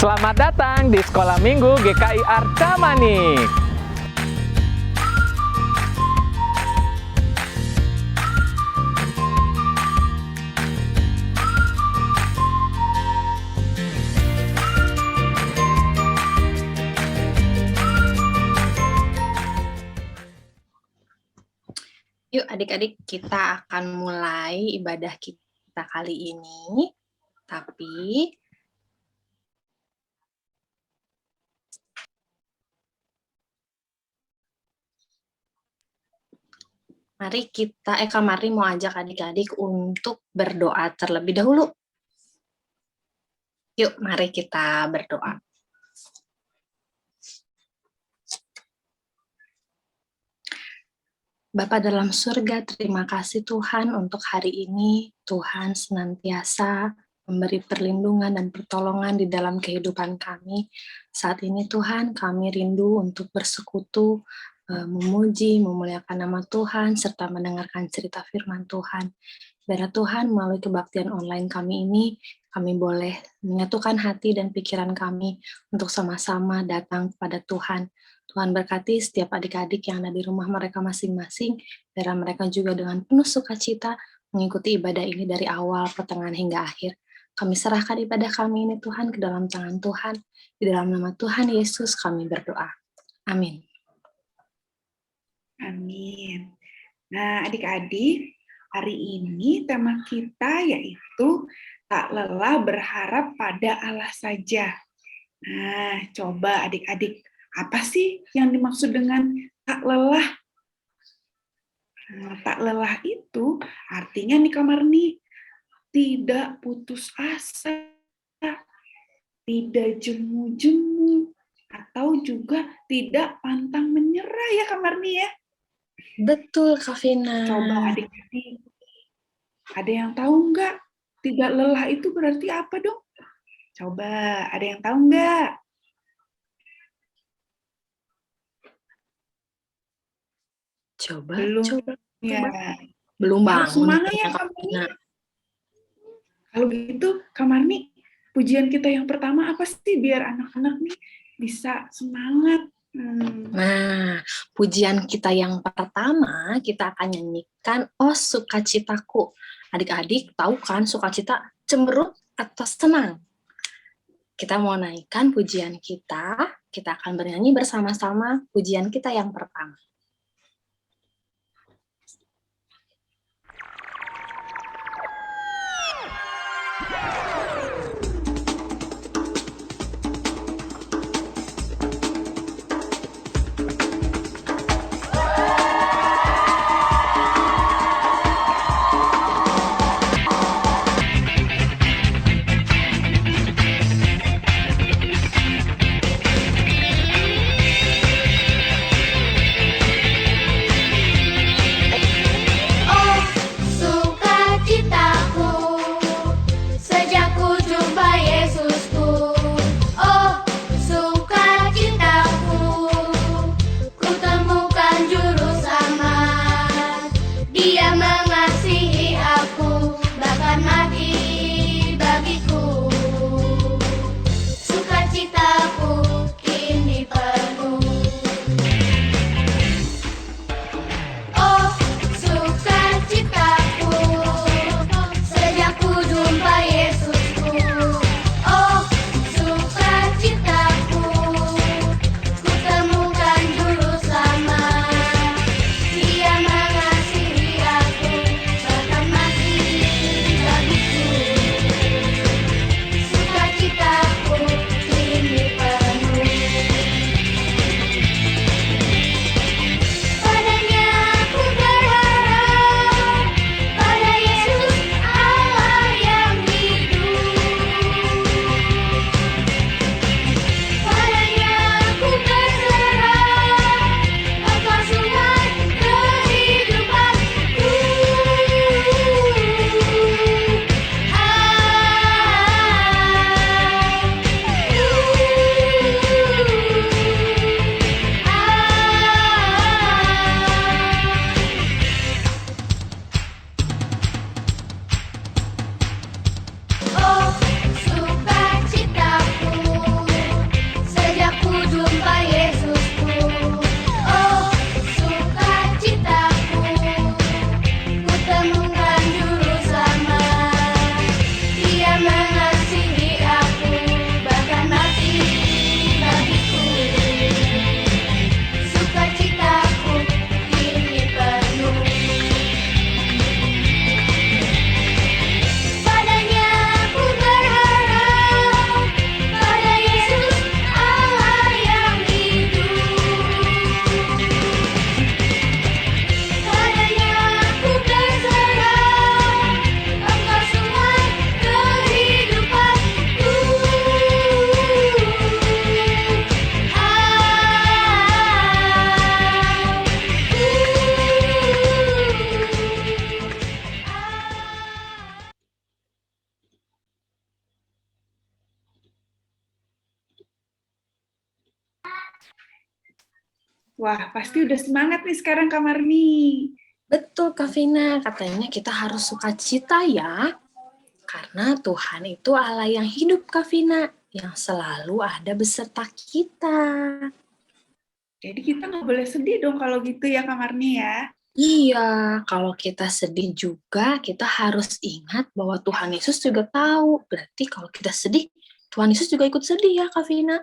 Selamat datang di Sekolah Minggu GKI Arca Manik. Yuk adik-adik, kita akan mulai ibadah kita kali ini. Tapi Kak Mari mau ajak adik-adik untuk berdoa terlebih dahulu. Yuk, mari kita berdoa. Bapa dalam surga, terima kasih Tuhan untuk hari ini. Tuhan senantiasa memberi perlindungan dan pertolongan di dalam kehidupan kami. Saat ini Tuhan, kami rindu untuk bersekutu, memuji, memuliakan nama Tuhan, serta mendengarkan cerita firman Tuhan. Biar Tuhan melalui kebaktian online kami ini, kami boleh menyatukan hati dan pikiran kami untuk sama-sama datang kepada Tuhan. Tuhan berkati setiap adik-adik yang ada di rumah mereka masing-masing, biar mereka juga dengan penuh sukacita mengikuti ibadah ini dari awal, pertengahan, hingga akhir. Kami serahkan ibadah kami ini Tuhan ke dalam tangan Tuhan. Di dalam nama Tuhan Yesus kami berdoa. Amin. Amin. Nah, adik-adik, hari ini tema kita yaitu tak lelah berharap pada Allah saja. Nah, coba adik-adik, apa sih yang dimaksud dengan tak lelah? Nah, tak lelah itu artinya nih Kak Marni, tidak putus asa, tidak jemu-jemu, atau juga tidak pantang menyerah ya Kak Marni ya? Betul, Kak Vina. Coba adik-adik, ada yang tahu nggak? Tidak lelah itu berarti apa dong? Coba, ada yang tahu nggak? Coba. Ya. Belum bangun. Semangat ya Kak Marni. Kalau gitu, Kak Marni, pujian kita yang pertama apa sih biar anak-anak nih bisa semangat? Nah, pujian kita yang pertama, kita akan nyanyikan Oh Sukacitaku. Adik-adik tahu kan sukacita cemberut atau senang? Kita mau naikkan pujian kita akan bernyanyi bersama-sama pujian kita yang pertama. Oh, sukacitaku, sejak Wah, pasti udah semangat nih sekarang Kak Marni. Betul, Kak Vina. Katanya kita harus sukacita ya. Karena Tuhan itu Allah yang hidup, Kak Vina. Yang selalu ada beserta kita. Jadi kita nggak boleh sedih dong kalau gitu ya Kak Marni ya. Iya, kalau kita sedih juga, kita harus ingat bahwa Tuhan Yesus juga tahu. Berarti kalau kita sedih, Tuhan Yesus juga ikut sedih ya, Kak Vina.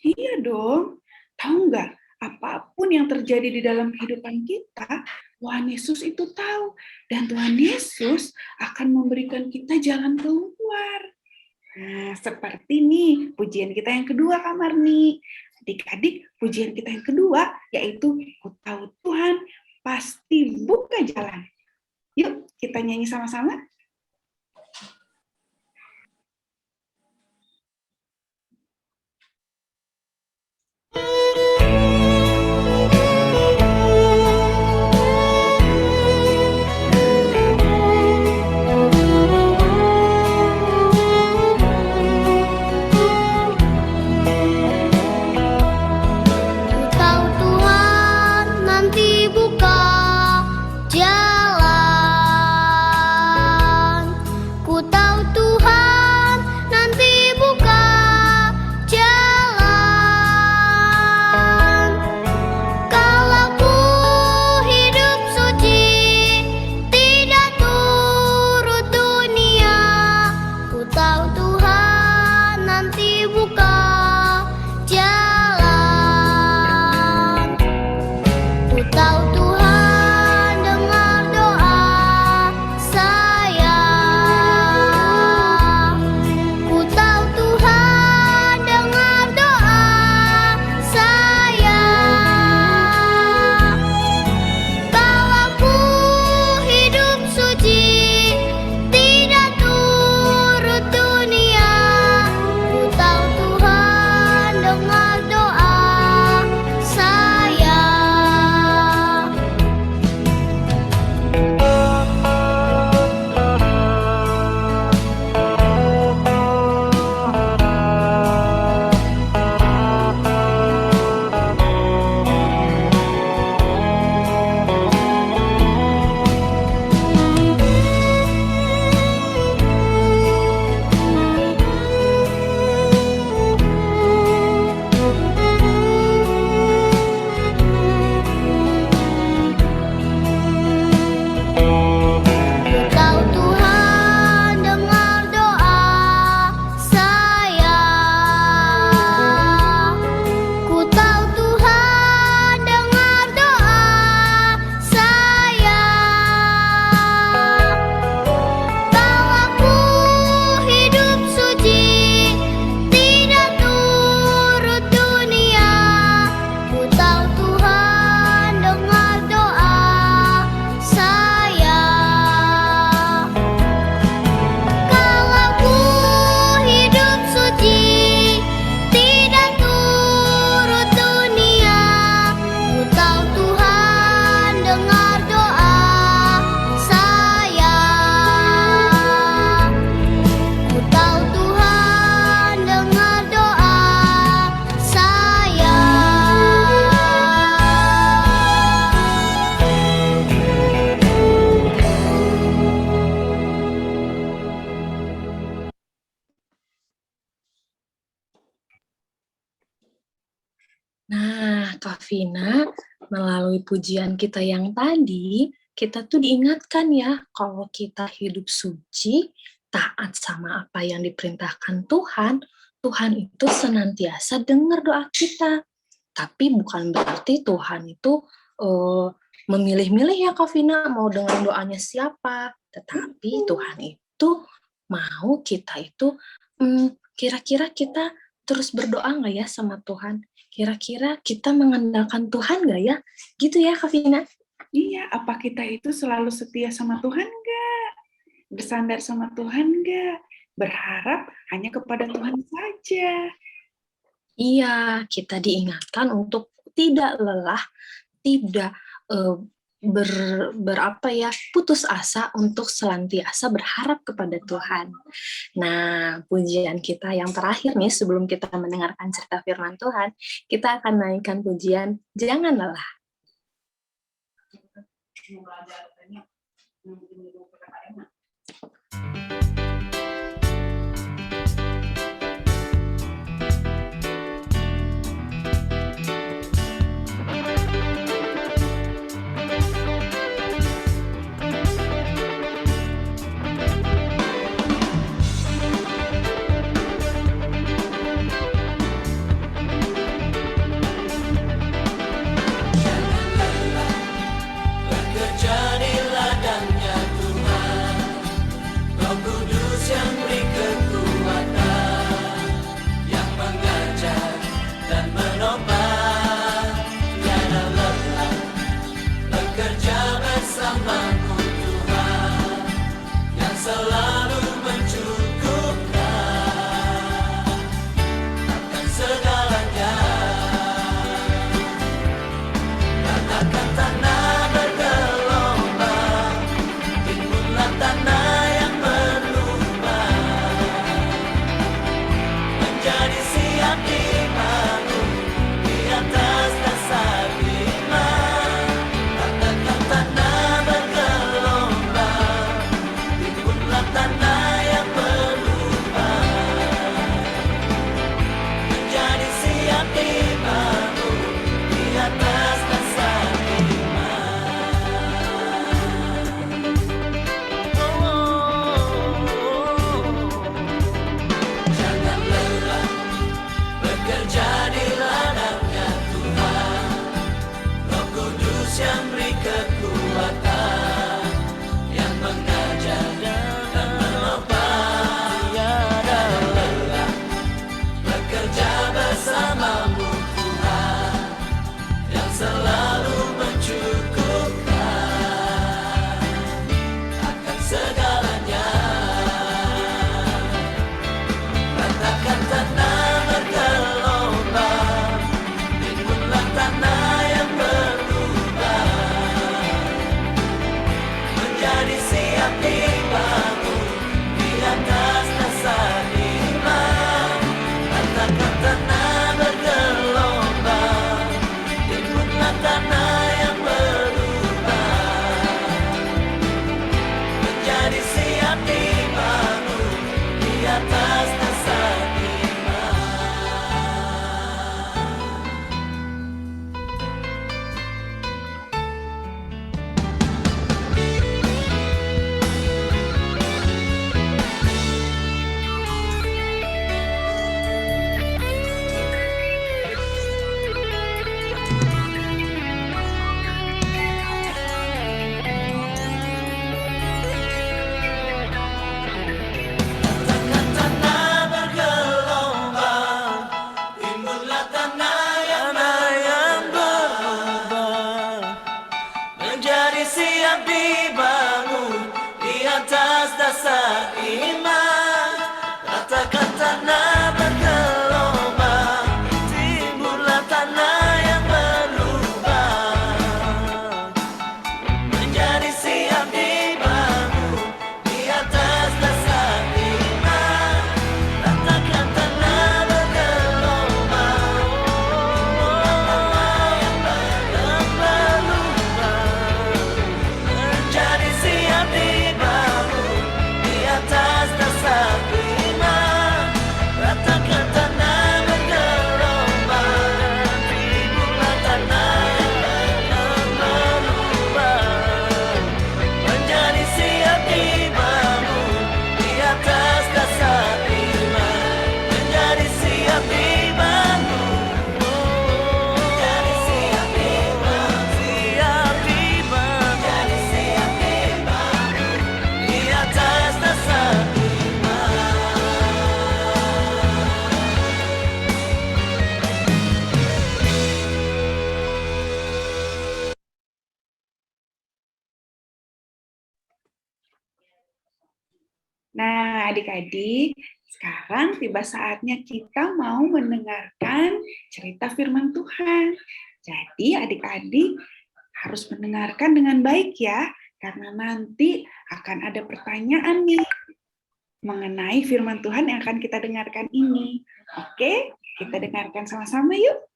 Iya dong. Tahu nggak, apapun yang terjadi di dalam kehidupan kita, Tuhan Yesus itu tahu. Dan Tuhan Yesus akan memberikan kita jalan keluar. Nah, seperti nih pujian kita yang kedua, Kak Marni. Adik-adik, pujian kita yang kedua yaitu Ku tahu Tuhan pasti buka jalan. Yuk, kita nyanyi sama-sama. Nah, Kak Vina, melalui pujian kita yang tadi, kita tuh diingatkan ya, kalau kita hidup suci, taat sama apa yang diperintahkan Tuhan, Tuhan itu senantiasa dengar doa kita. Tapi bukan berarti Tuhan itu memilih-milih ya Kak Vina, mau dengar doanya siapa. Tetapi Tuhan itu mau kita itu, kira-kira kita terus berdoa nggak ya sama Tuhan? Kira-kira kita mengandalkan Tuhan nggak ya? Gitu ya, Kak Vina? Iya, apa kita itu selalu setia sama Tuhan nggak? Bersandar sama Tuhan nggak? Berharap hanya kepada Tuhan saja. Iya, kita diingatkan untuk tidak lelah, tidak putus asa untuk senantiasa berharap kepada Tuhan. Nah, pujian kita yang terakhir nih sebelum kita mendengarkan cerita firman Tuhan, kita akan naikkan pujian Jangan Lelah. Nah, adik-adik, sekarang tiba saatnya kita mau mendengarkan cerita firman Tuhan. Jadi, adik-adik Harus mendengarkan dengan baik ya, karena nanti akan ada pertanyaan nih mengenai firman Tuhan yang akan kita dengarkan ini. Oke, kita dengarkan sama-sama yuk.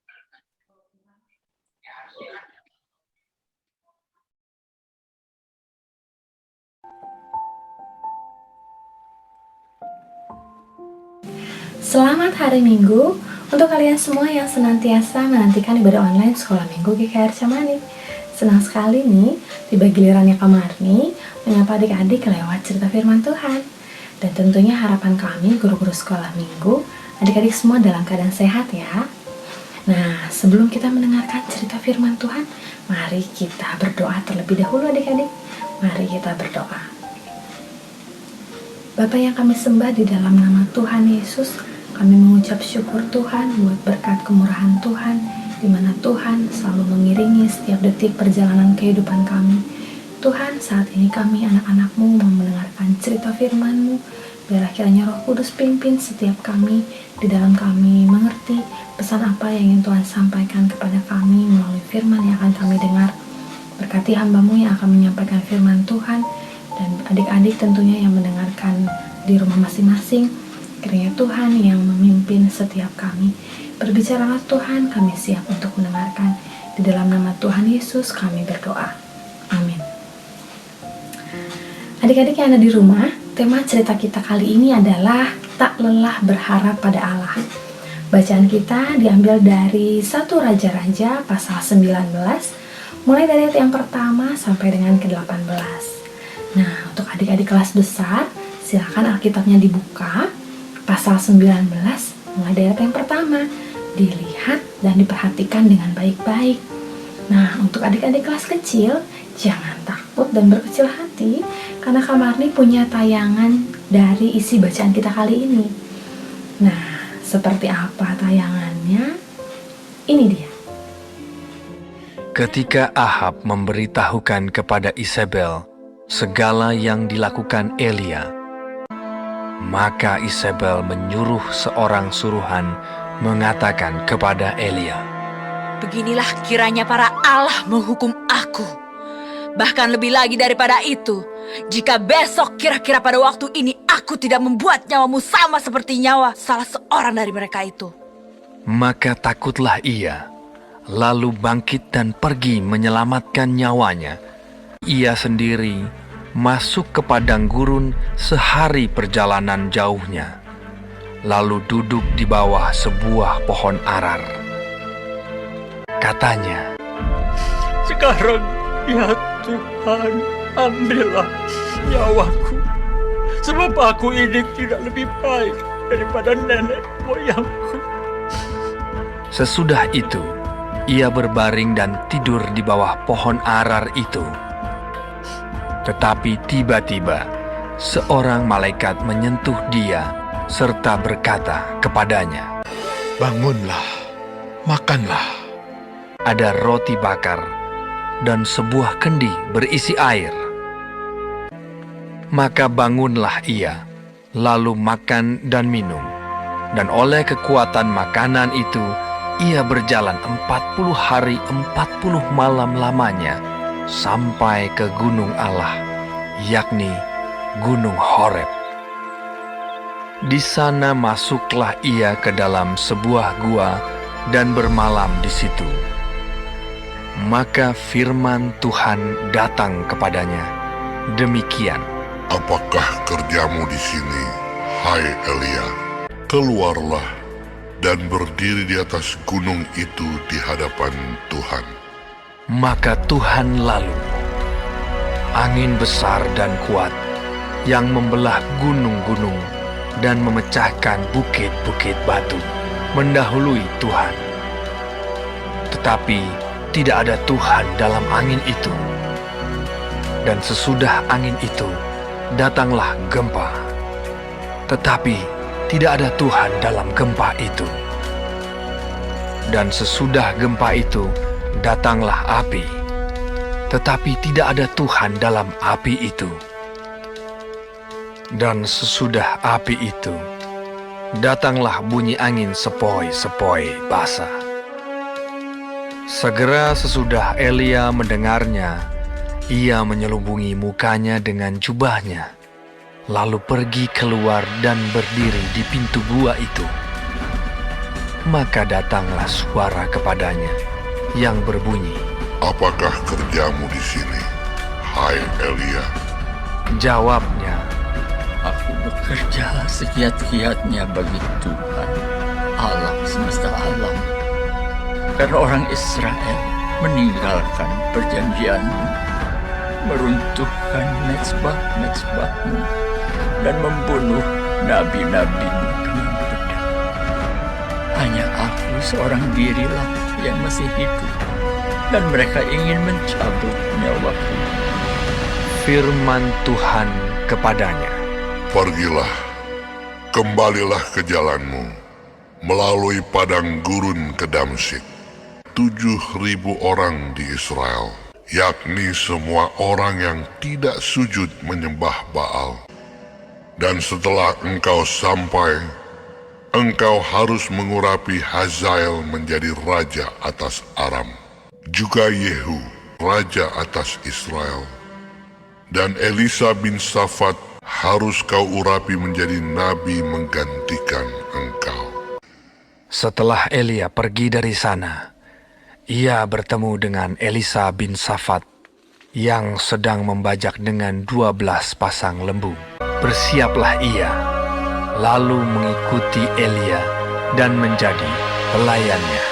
Selamat hari Minggu untuk kalian semua yang senantiasa menantikan ibadah online Sekolah Minggu GKI Arca-Mani. Senang sekali nih tiba gilirannya Kak Marni menyapa adik-adik lewat cerita firman Tuhan. Dan tentunya harapan kami guru-guru Sekolah Minggu, adik-adik semua dalam keadaan sehat ya. Nah, sebelum kita mendengarkan cerita firman Tuhan, mari kita berdoa terlebih dahulu adik-adik. Mari kita berdoa. Bapa yang kami sembah di dalam nama Tuhan Yesus, kami mengucap syukur Tuhan buat berkat kemurahan Tuhan, di mana Tuhan selalu mengiringi setiap detik perjalanan kehidupan kami. Tuhan, saat ini kami anak-anak-Mu mau mendengarkan cerita firman-Mu. Biarlah kiranya Roh Kudus pimpin setiap kami, di dalam kami mengerti pesan apa yang ingin Tuhan sampaikan kepada kami melalui firman yang akan kami dengar. Berkati hamba-Mu yang akan menyampaikan firman Tuhan, dan adik-adik tentunya yang mendengarkan di rumah masing-masing. Kiranya Tuhan yang memimpin setiap kami. Berbicaralah Tuhan, kami siap untuk mendengarkan. Di dalam nama Tuhan Yesus kami berdoa. Amin. Adik-adik yang ada di rumah, tema cerita kita kali ini adalah tak lelah berharap pada Allah. Bacaan kita diambil dari 1 Raja-Raja pasal 19, mulai dari ayat yang pertama sampai dengan ke-18. Nah, untuk adik-adik kelas besar, silakan Alkitabnya dibuka. Pasal 19, mulai dari ayat yang pertama, dilihat dan diperhatikan dengan baik-baik. Nah, untuk adik-adik kelas kecil, jangan takut dan berkecil hati, karena Kak Marni punya tayangan dari isi bacaan kita kali ini. Nah, seperti apa tayangannya? Ini dia. Ketika Ahab memberitahukan kepada Isabel segala yang dilakukan Elia, maka Isabel menyuruh seorang suruhan mengatakan kepada Elia, "Beginilah kiranya para Allah menghukum aku. Bahkan lebih lagi daripada itu, jika besok kira-kira pada waktu ini aku tidak membuat nyawamu sama seperti nyawa salah seorang dari mereka itu." Maka takutlah ia, lalu bangkit dan pergi menyelamatkan nyawanya. Ia sendiri masuk ke padang gurun sehari perjalanan jauhnya, lalu duduk di bawah sebuah pohon arar. Katanya, "Sekarang ya Tuhan, ambillah nyawaku, sebab aku ini tidak lebih baik daripada nenek moyangku." Sesudah itu, ia berbaring dan tidur di bawah pohon arar itu. Tetapi tiba-tiba, seorang malaikat menyentuh dia serta berkata kepadanya, "Bangunlah, makanlah." Ada roti bakar dan sebuah kendi berisi air. Maka bangunlah ia, lalu makan dan minum. Dan oleh kekuatan makanan itu, ia berjalan 40 hari 40 malam lamanya, sampai ke gunung Allah, yakni Gunung Horeb. Di sana masuklah ia ke dalam sebuah gua dan bermalam di situ. Maka firman Tuhan datang kepadanya, demikian, "Apakah kerjamu di sini, hai Elia? Keluarlah dan berdiri di atas gunung itu di hadapan Tuhan." Maka Tuhan lalu, angin besar dan kuat yang membelah gunung-gunung dan memecahkan bukit-bukit batu, mendahului Tuhan. Tetapi tidak ada Tuhan dalam angin itu. Dan sesudah angin itu, datanglah gempa. Tetapi tidak ada Tuhan dalam gempa itu. Dan sesudah gempa itu, datanglah api, tetapi tidak ada Tuhan dalam api itu. Dan sesudah api itu, datanglah bunyi angin sepoi-sepoi basah. Segera sesudah Elia mendengarnya, ia menyelubungi mukanya dengan jubahnya, lalu pergi keluar dan berdiri di pintu gua itu. Maka datanglah suara kepadanya yang berbunyi, Apakah kerjamu di sini, hai Elia? Jawabnya, Aku bekerja segiat-giatnya bagi Tuhan, Allah semesta alam. Karena orang Israel meninggalkan perjanjianmu, meruntuhkan mezbah-mezbahmu, dan membunuh nabi-nabimu dengan pedang. Hanya aku seorang dirilah yang masih hidup, dan mereka ingin mencabut nyawaku. firman Tuhan kepadanya, Pergilah, kembalilah ke jalanmu, melalui padang gurun ke Damsyik. 7.000 orang di Israel, yakni semua orang yang tidak sujud menyembah Baal. Dan setelah engkau sampai, engkau harus mengurapi Hazael menjadi raja atas Aram, juga Yehu, raja atas Israel. Dan Elisa bin Safat harus kau urapi menjadi nabi menggantikan engkau. Setelah Elia pergi dari sana, ia bertemu dengan Elisa bin Safat yang sedang membajak dengan 12 pasang lembu. Bersiaplah ia, lalu mengikuti Elia dan menjadi pelayannya.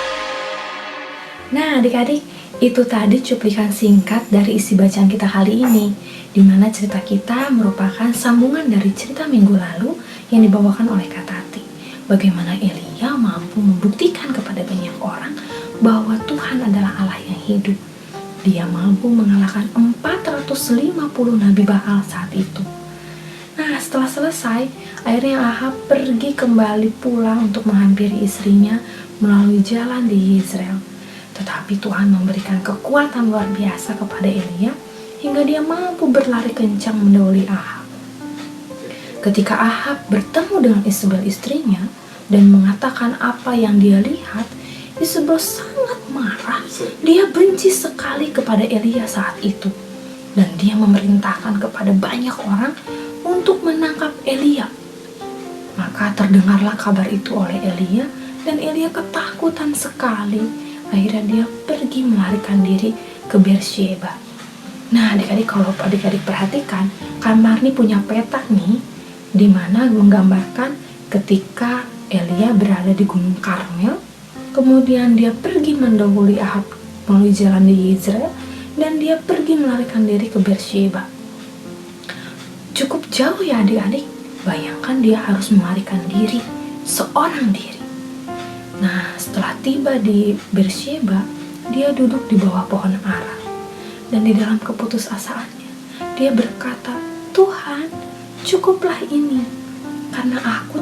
Nah, adik-adik, itu tadi cuplikan singkat dari isi bacaan kita kali ini, di mana cerita kita merupakan sambungan dari cerita minggu lalu yang dibawakan oleh Kak Tati. Bagaimana Elia mampu membuktikan kepada banyak orang bahwa Tuhan adalah Allah yang hidup. Dia mampu mengalahkan 450 nabi Baal saat itu. Nah, setelah selesai, akhirnya Ahab pergi kembali pulang untuk menghampiri istrinya melalui jalan di Yezreel. Tetapi Tuhan memberikan kekuatan luar biasa kepada Elia hingga dia mampu berlari kencang mendahului Ahab. Ketika Ahab bertemu dengan Isabel istrinya dan mengatakan apa yang dia lihat, Isabel sangat marah. Dia benci sekali kepada Elia saat itu. Dan dia memerintahkan kepada banyak orang untuk menangkap Elia. Maka terdengarlah kabar itu oleh Elia dan Elia ketakutan sekali. Akhirnya dia pergi melarikan diri ke Beersheba. Nah, adik-adik, kalau adik-adik perhatikan, Kak Marni punya petak nih, di mana menggambarkan ketika Elia berada di Gunung Karmel, kemudian dia pergi mendahului Ahab melalui jalan di Yezreel, dan dia pergi melarikan diri ke Beersheba. Cukup jauh ya adik-adik, bayangkan dia harus melarikan diri, seorang diri. Nah, setelah tiba di Beersheba, dia duduk di bawah pohon ara. Dan di dalam keputusasaannya, dia berkata, Tuhan, cukuplah ini, karena aku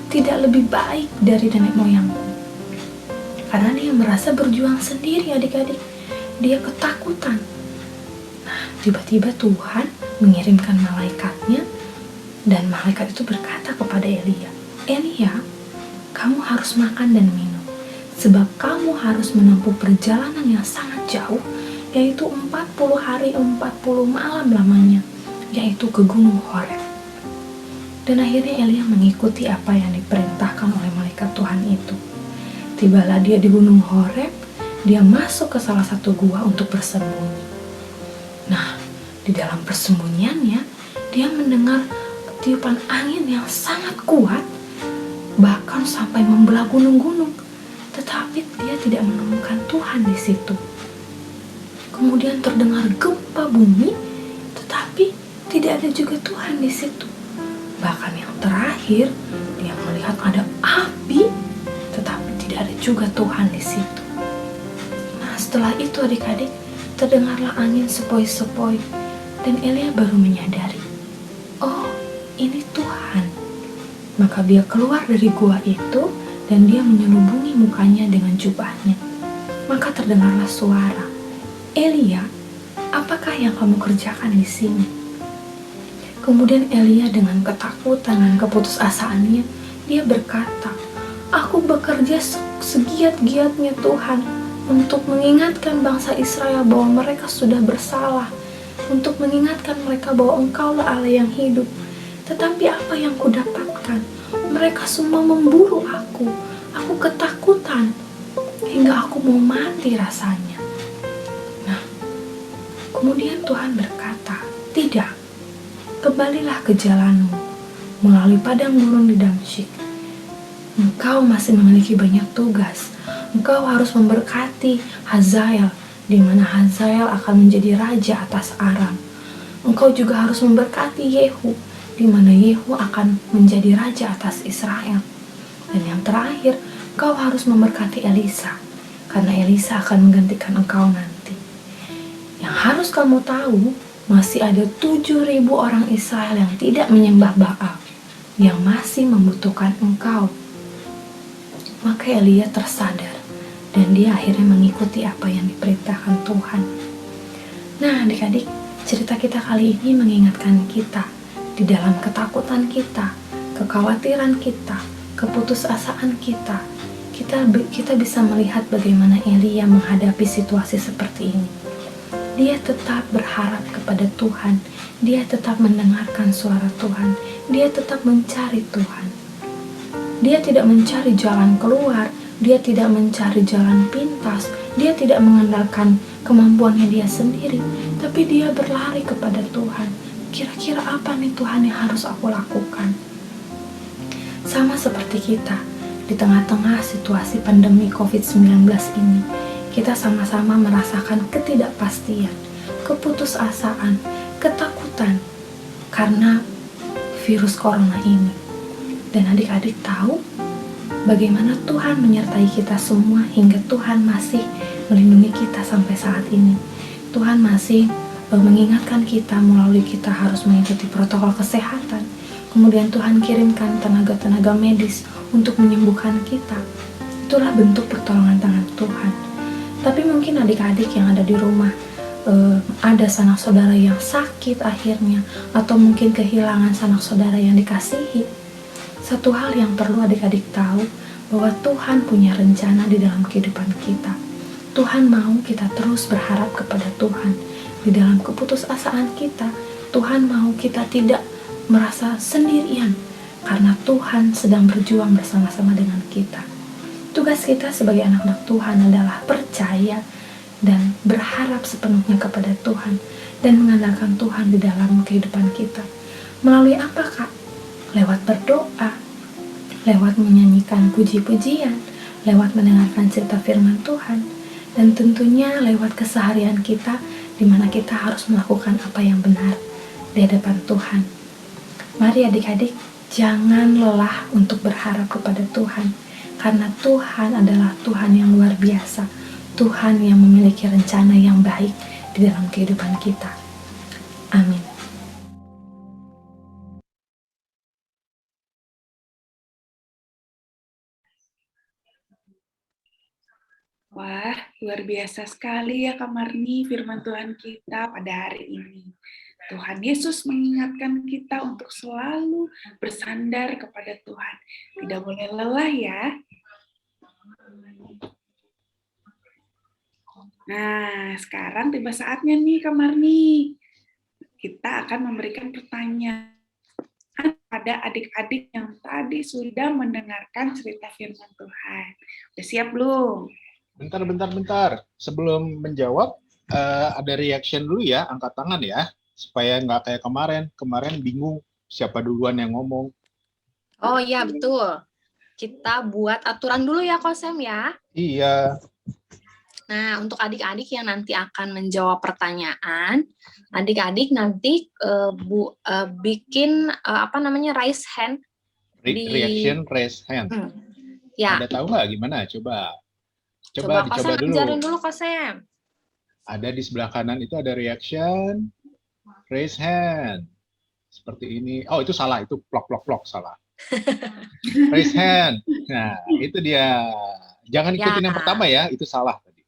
tidak lebih baik dari nenek moyangku. Karena dia merasa berjuang sendiri adik-adik, dia ketakutan. Nah, tiba-tiba Tuhan mengirimkan malaikatnya, dan malaikat itu berkata kepada Elia, Elia, kamu harus makan dan minum, sebab kamu harus menempuh perjalanan yang sangat jauh, yaitu 40 hari 40 malam lamanya, yaitu ke Gunung Horeb. Dan akhirnya Elia mengikuti apa yang diperintahkan oleh malaikat Tuhan itu. Tibalah dia di Gunung Horeb, dia masuk ke salah satu gua untuk bersembunyi. Nah, di dalam persembunyiannya, dia mendengar tiupan angin yang sangat kuat, bahkan sampai membelah gunung-gunung, tetapi dia tidak menemukan Tuhan di situ. Kemudian terdengar gempa bumi, tetapi tidak ada juga Tuhan di situ. Bahkan yang terakhir, dia melihat ada api, tetapi tidak ada juga Tuhan di situ. Nah, setelah itu adik-adik, terdengarlah angin sepoi-sepoi, dan Elia baru menyadari, oh, ini Tuhan. Maka dia keluar dari gua itu dan dia menyelubungi mukanya dengan jubahnya. Maka terdengarlah suara, Elia, apakah yang kamu kerjakan di sini? Kemudian Elia dengan ketakutan dan keputusasaannya, dia berkata, aku bekerja segiat-giatnya Tuhan untuk mengingatkan bangsa Israel bahwa mereka sudah bersalah, untuk mengingatkan mereka bahwa Engkaulah Allah yang hidup. Tetapi apa yang kudapatkan? Mereka semua memburu aku. Aku ketakutan hingga aku mau mati rasanya. Nah, kemudian Tuhan berkata, tidak, kembalilah ke jalanmu melalui padang gurun di Damsyik. Engkau masih memiliki banyak tugas. Engkau harus memberkati Hazael, di mana Hazael akan menjadi raja atas Aram. Engkau juga harus memberkati Yehu, di mana Yehu akan menjadi raja atas Israel. Dan yang terakhir, engkau harus memberkati Elisa, karena Elisa akan menggantikan engkau nanti. Yang harus kamu tahu, masih ada 7.000 orang Israel yang tidak menyembah Baal, yang masih membutuhkan engkau. Maka Elia tersadar, dan dia akhirnya mengikuti apa yang diperintahkan Tuhan. Nah, adik-adik, cerita kita kali ini mengingatkan kita, di dalam ketakutan kita, kekhawatiran kita, keputusasaan kita, kita bisa melihat bagaimana Elia menghadapi situasi seperti ini. Dia tetap berharap kepada Tuhan, dia tetap mendengarkan suara Tuhan, dia tetap mencari Tuhan. Dia tidak mencari jalan keluar, dia tidak mencari jalan pintas, dia tidak mengandalkan kemampuannya dia sendiri, tapi dia berlari kepada Tuhan. Kira-kira apa nih Tuhan yang harus aku lakukan? Sama seperti kita, di tengah-tengah situasi pandemi COVID-19 ini, kita sama-sama merasakan ketidakpastian, keputusasaan, ketakutan karena virus corona ini. Dan adik-adik tahu bagaimana Tuhan menyertai kita semua hingga Tuhan masih melindungi kita sampai saat ini. Tuhan masih mengingatkan kita melalui kita harus mengikuti protokol kesehatan. Kemudian Tuhan kirimkan tenaga-tenaga medis untuk menyembuhkan kita. Itulah bentuk pertolongan tangan Tuhan. Tapi mungkin adik-adik yang ada di rumah ada sanak saudara yang sakit akhirnya, atau mungkin kehilangan sanak saudara yang dikasihi. Satu hal yang perlu adik-adik tahu, bahwa Tuhan punya rencana di dalam kehidupan kita. Tuhan mau kita terus berharap kepada Tuhan. Di dalam keputusasaan kita, Tuhan mau kita tidak merasa sendirian, karena Tuhan sedang berjuang bersama-sama dengan kita. Tugas kita sebagai anak-anak Tuhan adalah percaya dan berharap sepenuhnya kepada Tuhan, dan mengandalkan Tuhan di dalam kehidupan kita. Melalui apa, Kak? Lewat berdoa, lewat menyanyikan puji-pujian, lewat mendengarkan cerita firman Tuhan, dan tentunya lewat keseharian kita, di mana kita harus melakukan apa yang benar di hadapan Tuhan. Mari adik-adik, jangan lelah untuk berharap kepada Tuhan, karena Tuhan adalah Tuhan yang luar biasa, Tuhan yang memiliki rencana yang baik di dalam kehidupan kita. Amin. Wah, luar biasa sekali ya Kak Marni firman Tuhan kita pada hari ini. Tuhan Yesus mengingatkan kita untuk selalu bersandar kepada Tuhan. Tidak boleh lelah ya. Nah, sekarang tiba saatnya nih Kak Marni. Kita akan memberikan pertanyaan pada adik-adik yang tadi sudah mendengarkan cerita firman Tuhan. Udah siap belum? Bentar. Sebelum menjawab, ada reaction dulu ya, angkat tangan ya. Supaya nggak kayak kemarin. Kemarin bingung siapa duluan yang ngomong. Oh iya, betul. Kita buat aturan dulu ya, Kosem ya. Iya. Nah, untuk adik-adik yang nanti akan menjawab pertanyaan, adik-adik nanti bikin raise hand. Reaction, raise hand. Ya. Ada tahu nggak gimana? Coba Coba dicoba Kosem dulu. ajarin dulu, Kosem. Ada di sebelah kanan itu ada reaction, raise hand. Seperti ini. Oh, itu salah. Itu plok, salah. Raise hand. Nah, itu dia. Jangan ikutin yang pertama ya. Itu salah tadi.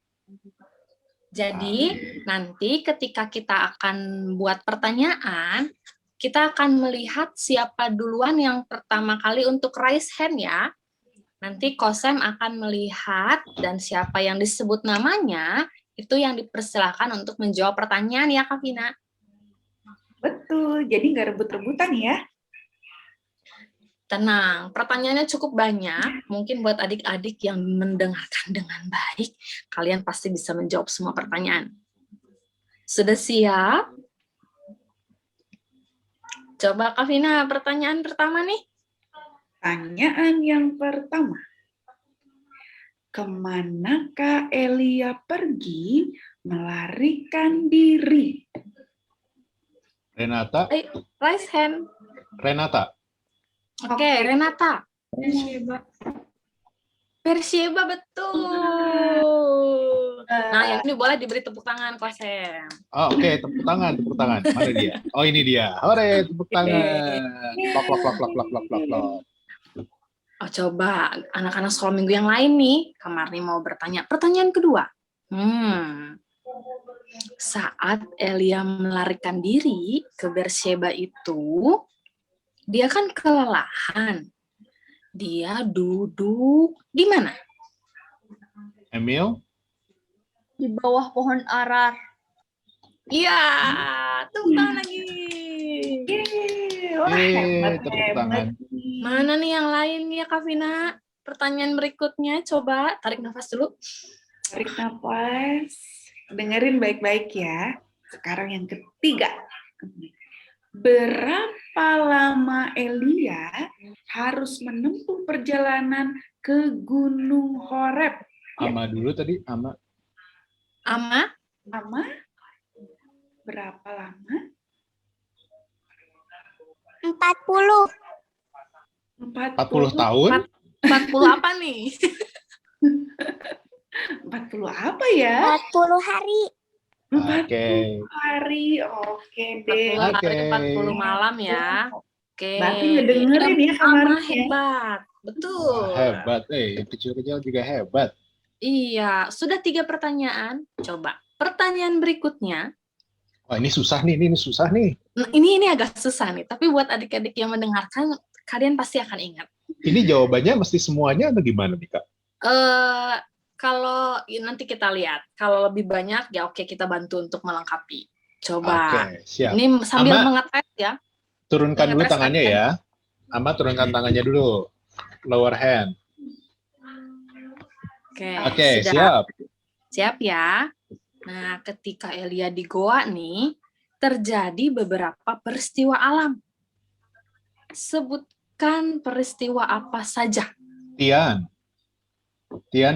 Jadi, nanti ketika kita akan buat pertanyaan, kita akan melihat siapa duluan yang pertama kali untuk raise hand ya. Nanti Kosem akan melihat dan siapa yang disebut namanya, itu yang dipersilakan untuk menjawab pertanyaan ya, Kak Vina. Betul, jadi nggak rebut-rebutan ya. Tenang, pertanyaannya cukup banyak. Mungkin buat adik-adik yang mendengarkan dengan baik, kalian pasti bisa menjawab semua pertanyaan. Sudah siap? Coba Kak Vina, pertanyaan pertama nih. Pertanyaan yang pertama. Kemanakah Elia pergi melarikan diri? Renata, Raise hand. Renata. Oke, Renata. Persieba betul. Nah, yang ini boleh diberi tepuk tangan, Kosem. Oh, oke, tepuk tangan, tepuk tangan. Mana dia? Oh, ini dia. Hore, tepuk tangan. Plok, plok, plok, plok, plok, plok, plok, plok. Oh, coba anak-anak sekolah minggu yang lain nih, Kamarni mau bertanya. Pertanyaan kedua. Saat Elia melarikan diri ke Beersheba itu, dia kan kelelahan. Dia duduk di mana? Emil? Di bawah pohon arar. Iya, tepuk tangan lagi. Wah, hebat, Tepuk tangan. Mana nih yang lain nih ya, Kak Vina? Pertanyaan berikutnya, coba tarik nafas dulu. Tarik nafas. Dengerin baik-baik ya. Sekarang yang ketiga. Berapa lama Elia harus menempuh perjalanan ke Gunung Horeb? Ama dulu tadi, Ama. Ama? Ama? Berapa lama? 40. 40 tahun? 40 apa nih? 40 apa ya? 40 hari. 40 Oke. hari. Oke deh. 40 hari, Oke. 40 malam ya. Oke. Berarti ngedengerin ya Ama kamarnya. hebat. Betul. Hebat, yang kecil-kecil juga hebat. Iya, sudah 3 pertanyaan. Coba. Pertanyaan berikutnya. Wah, ini susah nih, ini susah nih. Nah, ini agak susah nih, tapi buat adik-adik yang mendengarkan, kalian pasti akan ingat. Ini jawabannya mesti semuanya atau gimana nih, Kak? Kalau nanti kita lihat, kalau lebih banyak ya oke kita bantu untuk melengkapi. Coba. Oke, siap. Ini sambil Ama, mengetes ya. Turunkan dulu Mengetes tangannya kan? ya. Ama turunkan tangannya dulu. Lower hand. Oke, siap. Siap ya. Nah, ketika Elia di goa nih, terjadi beberapa peristiwa alam. Sebutkan peristiwa apa saja. Tian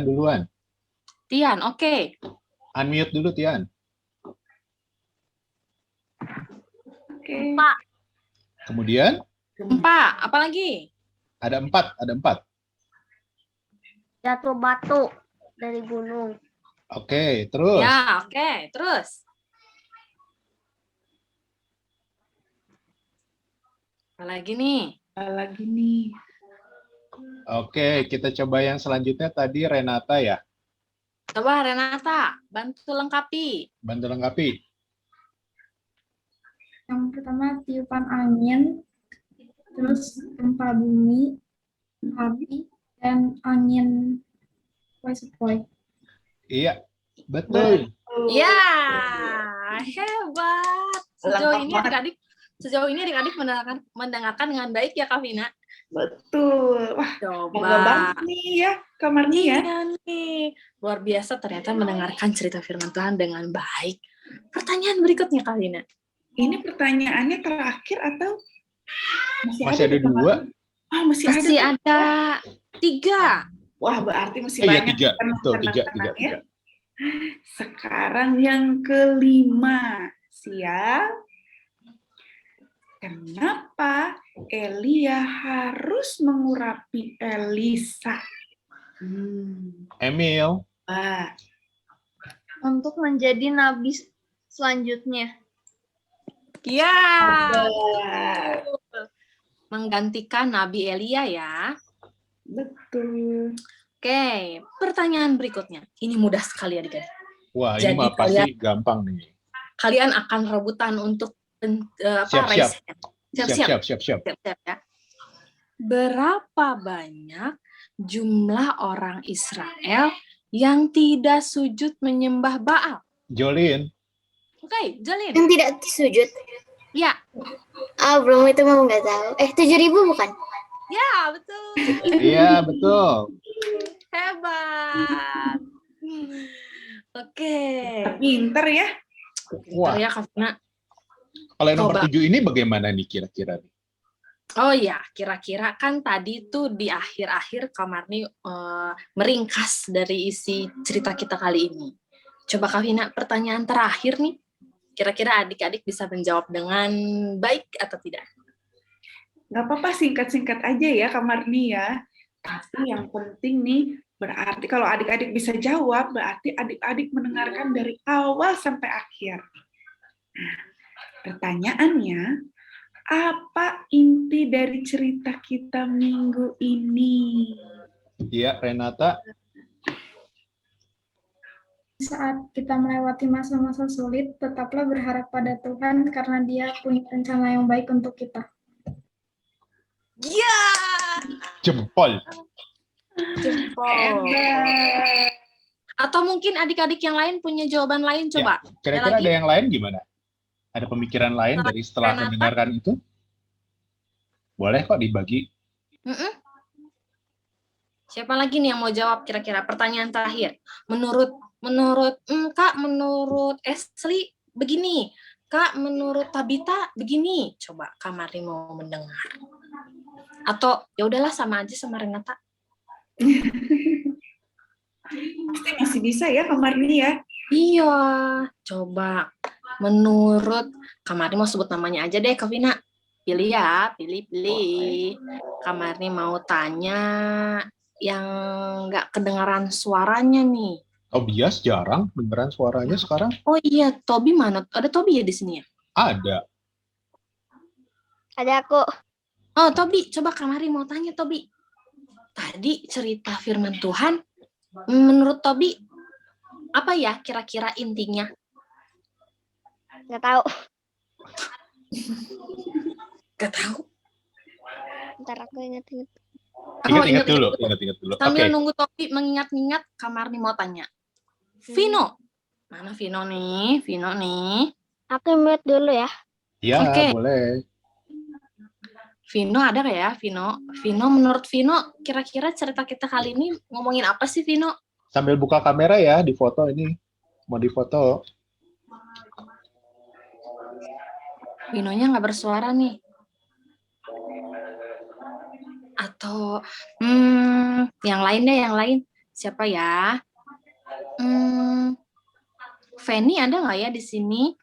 duluan. Tian, oke. Unmute dulu, Tian. Oke. Kemudian Gempa, apa lagi? ada 4. Jatuh batu dari gunung. Oke, terus. Ya, oke. Terus. Apa lagi nih? Lagi nih. Oke, kita coba yang selanjutnya tadi Renata ya. Coba Renata, bantu lengkapi. Bantu lengkapi. Yang pertama tiupan angin, terus gempa bumi, api, dan angin sepoi-sepoi. Iya, betul. Ya, hebat. Sejauh ini adik-adik mendengarkan dengan baik ya, Kak Vina. Betul. Wah, Coba. bangga banget nih ya kamarnya ya. Iya nih. Luar biasa ternyata mendengarkan cerita firman Tuhan dengan baik. Pertanyaan berikutnya, Kak Vina. Ini pertanyaannya terakhir atau Masih ada 2? Oh, masih ada 3. Wah, berarti masih Iya, banyak. 3. Betul, 3. Ya. Sekarang yang kelima. Siap. Kenapa Elia harus mengurapi Elisa? Emil. Untuk menjadi nabi selanjutnya. Ya. Menggantikan Nabi Elia ya. Betul. Oke, pertanyaan berikutnya. Ini mudah sekali adik-adik. Wah, Jadi ini mah pasti gampang nih. Kalian akan rebutan untuk Siap. Siap ya. Berapa banyak jumlah orang Israel yang tidak sujud menyembah Baal? Jolin. Oke, Jolin. Yang tidak sujud. Ya, Belum itu mau nggak tahu. 7.000 bukan? ya betul. Iya, betul. Hebat. Oke. Pinter ya. Wah, Ya, Kavina. kalau yang nomor Coba. 7 ini bagaimana nih kira-kira? Oh ya, kira-kira kan tadi tuh di akhir-akhir Kamarni meringkas dari isi cerita kita kali ini. Coba Kavina, pertanyaan terakhir nih. Kira-kira adik-adik bisa menjawab dengan baik atau tidak? Nggak apa-apa, singkat-singkat aja ya Kak Marni ya. Tapi yang penting nih, berarti kalau adik-adik bisa jawab, berarti adik-adik mendengarkan dari awal sampai akhir. Nah, pertanyaannya, apa inti dari cerita kita minggu ini? Iya, Renata. Saat kita melewati masa-masa sulit, tetaplah berharap pada Tuhan karena Dia punya rencana yang baik untuk kita. Iya. Jempol. Hebat. Atau mungkin adik-adik yang lain punya jawaban lain, coba. Kira-kira lagi? ada yang lain gimana? Ada pemikiran lain dari setelah Renata? mendengarkan itu? Boleh kok dibagi. Siapa lagi nih yang mau jawab kira-kira? Pertanyaan terakhir. Menurut Kak, menurut Esli begini. Kak, menurut Tabita begini. Coba Kak Marni mau mendengar. Atau ya udahlah sama aja sama Renata. Pasti masih bisa ya Kak Marni ya? Iya, coba. Menurut Kak Marni mau sebut namanya aja deh, Kavina. Pilih ya, pilih. Kak Marni mau tanya yang nggak kedengaran suaranya nih. Tobias jarang beneran suaranya sekarang. Oh iya, Tobi mana? Ada Tobi ya di sini ya? Ada. Ada aku. Oh, Tobi, coba Kak Marni mau tanya, Tobi. Tadi cerita firman Tuhan, menurut Tobi, apa ya kira-kira intinya? Nggak tahu. Gak tahu. Ntar aku ingat-ingat. Ingat-ingat dulu. Sambil Oke. nunggu Tobi mengingat-ingat, Kak Marni mau tanya. Vino. Mana Vino nih? Aku mute dulu ya. Ya, Oke. boleh. Vino ada nggak ya, Vino? Vino, menurut Vino, kira-kira cerita kita kali ini ngomongin apa sih, Vino? Sambil buka kamera ya, di foto ini. Mau difoto. Vinonya nggak bersuara nih. Atau, yang lain deh, yang lain. Siapa ya? Feni ada nggak ya di sini?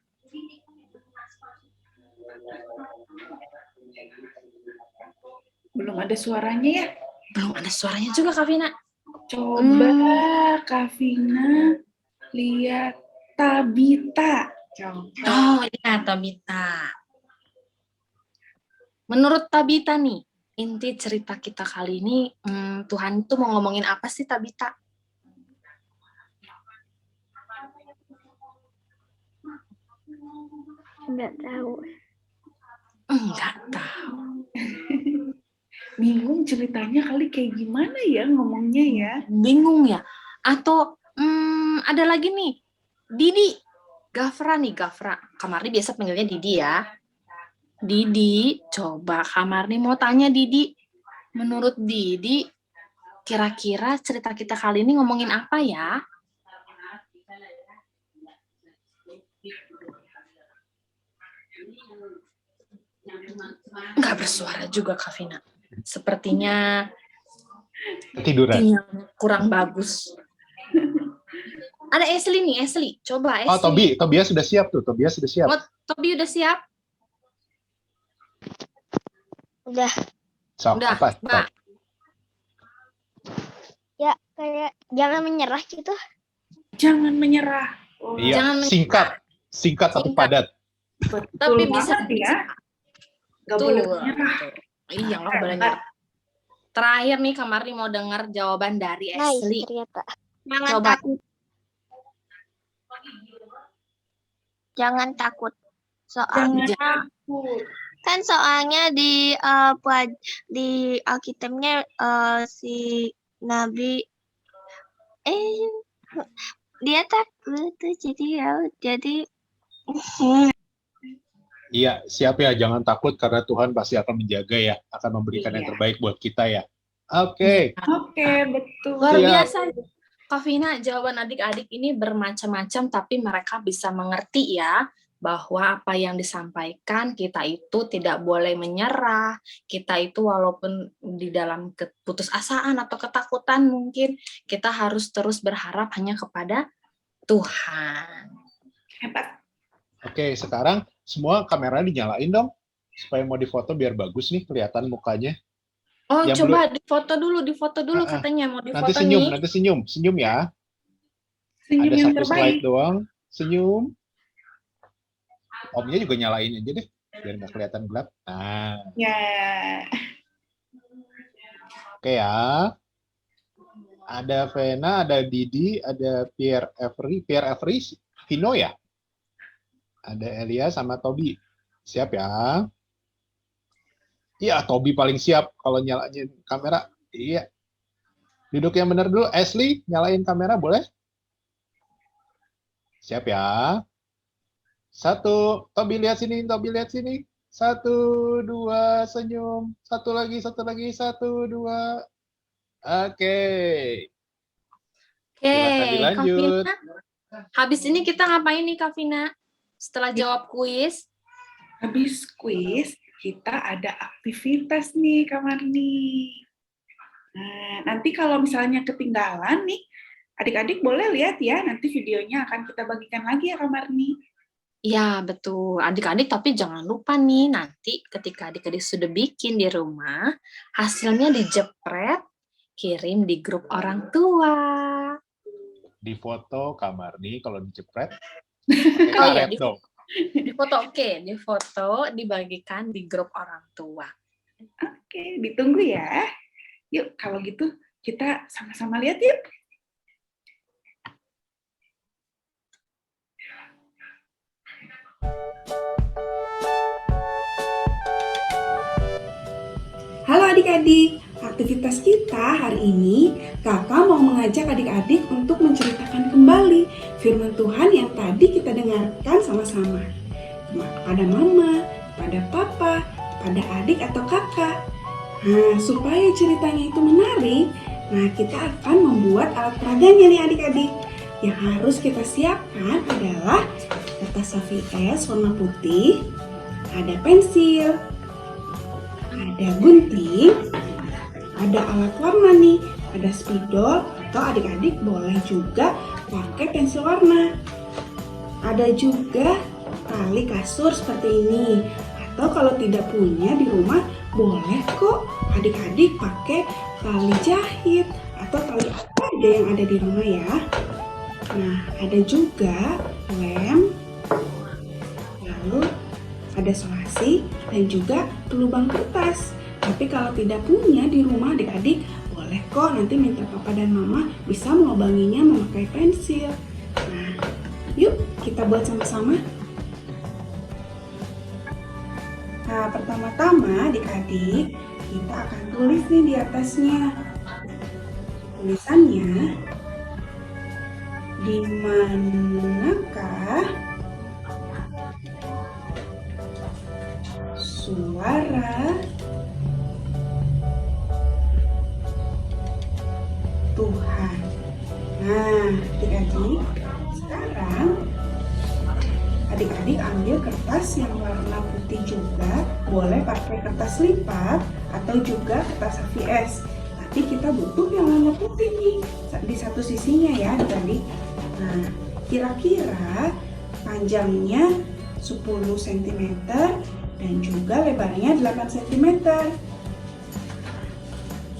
Belum ada suaranya ya? Belum ada suaranya juga, Kak Vina. Coba Kak Vina lihat Tabita. Coba. Oh iya, Tabita. Menurut Tabita nih, inti cerita kita kali ini, Tuhan tuh mau ngomongin apa sih, Tabita? Nggak tahu. Enggak tahu. Bingung ceritanya kali kayak gimana ya ngomongnya ya? Bingung ya? Atau ada lagi nih, Didi. Gafra. Kamarni biasa panggilnya Didi ya. Didi, coba Kamarni mau tanya Didi. Menurut Didi, kira-kira cerita kita kali ini ngomongin apa ya? Nggak bersuara juga, Kak Vina. Sepertinya Ketiduran. kurang bagus. Ada Esli nih, Coba Esli. Oh, Tobias sudah siap tuh. Tobias sudah siap. Oh, Tobi udah siap? Udah. So, Udah, apa? Mbak. Ya, kayak jangan menyerah gitu. Jangan menyerah. Oh, Iya, Jangan menyerah. singkat tapi Singkat. padat. betul Tapi bisa banget ya. Gak boleh menyerah. Iya, nggak boleh nyerah. Terakhir nih, Kamarni mau dengar jawaban dari Nice, Esli. ternyata. Coba. Jangan takut. Jangan Jangan takut. Kan soalnya di di Alkitabnya si Nabi dia takut tuh jadi Iya, siap ya, jangan takut karena Tuhan pasti akan menjaga ya, akan memberikan yang Iya. terbaik buat kita ya. Oke, Oke, betul. Luar Siap. biasa. Kak Vina, jawaban adik-adik ini bermacam-macam, tapi mereka bisa mengerti ya, bahwa apa yang disampaikan kita itu tidak boleh menyerah, kita itu walaupun di dalam keputusasaan atau ketakutan mungkin, kita harus terus berharap hanya kepada Tuhan. Hebat. oke, sekarang semua kamera dinyalain dong, supaya mau difoto biar bagus nih kelihatan mukanya. Oh, Yang coba difoto dulu Ah, ah. katanya mau difoto Nanti senyum, nih. nanti senyum ya. Senyum Ada yang satu terbaik. slide doang, senyum. Omnya juga nyalain aja deh, biar nggak kelihatan gelap. Nah, Ya. oke ya. Ada Vena, ada Didi, ada Pierre Avery, Vino ya. Ada Elia sama Tobi. Siap ya? Iya, Tobi paling siap kalau nyalain kamera. Iya. Duduk yang benar dulu. Ashley, nyalain kamera boleh? Siap ya? 1, Tobi lihat sini, Tobi lihat sini. 1, 2, senyum. 1 lagi, 1, 2. Oke. Oke, Silakan Kak dilanjut. Vina. Habis ini kita ngapain nih Kak Vina? Setelah jawab kuis? Habis kuis, kita ada aktivitas nih, Kak Marni. Nah, nanti kalau misalnya ketinggalan nih, adik-adik boleh lihat ya, nanti videonya akan kita bagikan lagi ya, Kak Marni. Iya, betul. Adik-adik, tapi jangan lupa nih, nanti ketika adik-adik sudah bikin di rumah, hasilnya dijepret, kirim di grup orang tua. Di foto kamar nih kalau dijepret. Oh iya, Karet dong. di foto, oke. Di foto, dibagikan di grup orang tua. Oke, ditunggu ya. Yuk, kalau gitu kita sama-sama lihat yuk. Halo adik-adik, aktivitas kita hari ini kakak mau mengajak adik-adik untuk menceritakan kembali firman Tuhan yang tadi kita dengarkan sama-sama. Pada mama, pada papa, pada adik atau kakak. Nah, supaya ceritanya itu menarik, nah kita akan membuat alat peraganya nih adik-adik. Yang harus kita siapkan adalah kertas HVS warna putih, ada pensil, ada gunting, ada alat warna nih, ada spidol, atau adik-adik boleh juga pakai pensil warna. Ada juga tali kasur seperti ini, atau kalau tidak punya di rumah, boleh kok adik-adik pakai tali jahit, atau tali apa aja yang ada di rumah ya. Nah, ada juga lem, lalu ada selasi, dan juga pelubang kertas. Tapi kalau tidak punya di rumah adik-adik, boleh kok nanti minta papa dan mama bisa melubanginya memakai pensil. Nah, yuk kita buat sama-sama. Nah, pertama-tama adik-adik, kita akan tulis nih di atasnya. Tulisannya, di manakah suara Tuhan. Nah, adik-adik, sekarang adik-adik ambil kertas yang warna putih juga, boleh pakai kertas lipat atau juga kertas HVS. Tapi kita butuh yang warna putih nih, di satu sisinya ya adik-adik. Nah, kira-kira panjangnya 10 cm dan juga lebarnya 8 cm.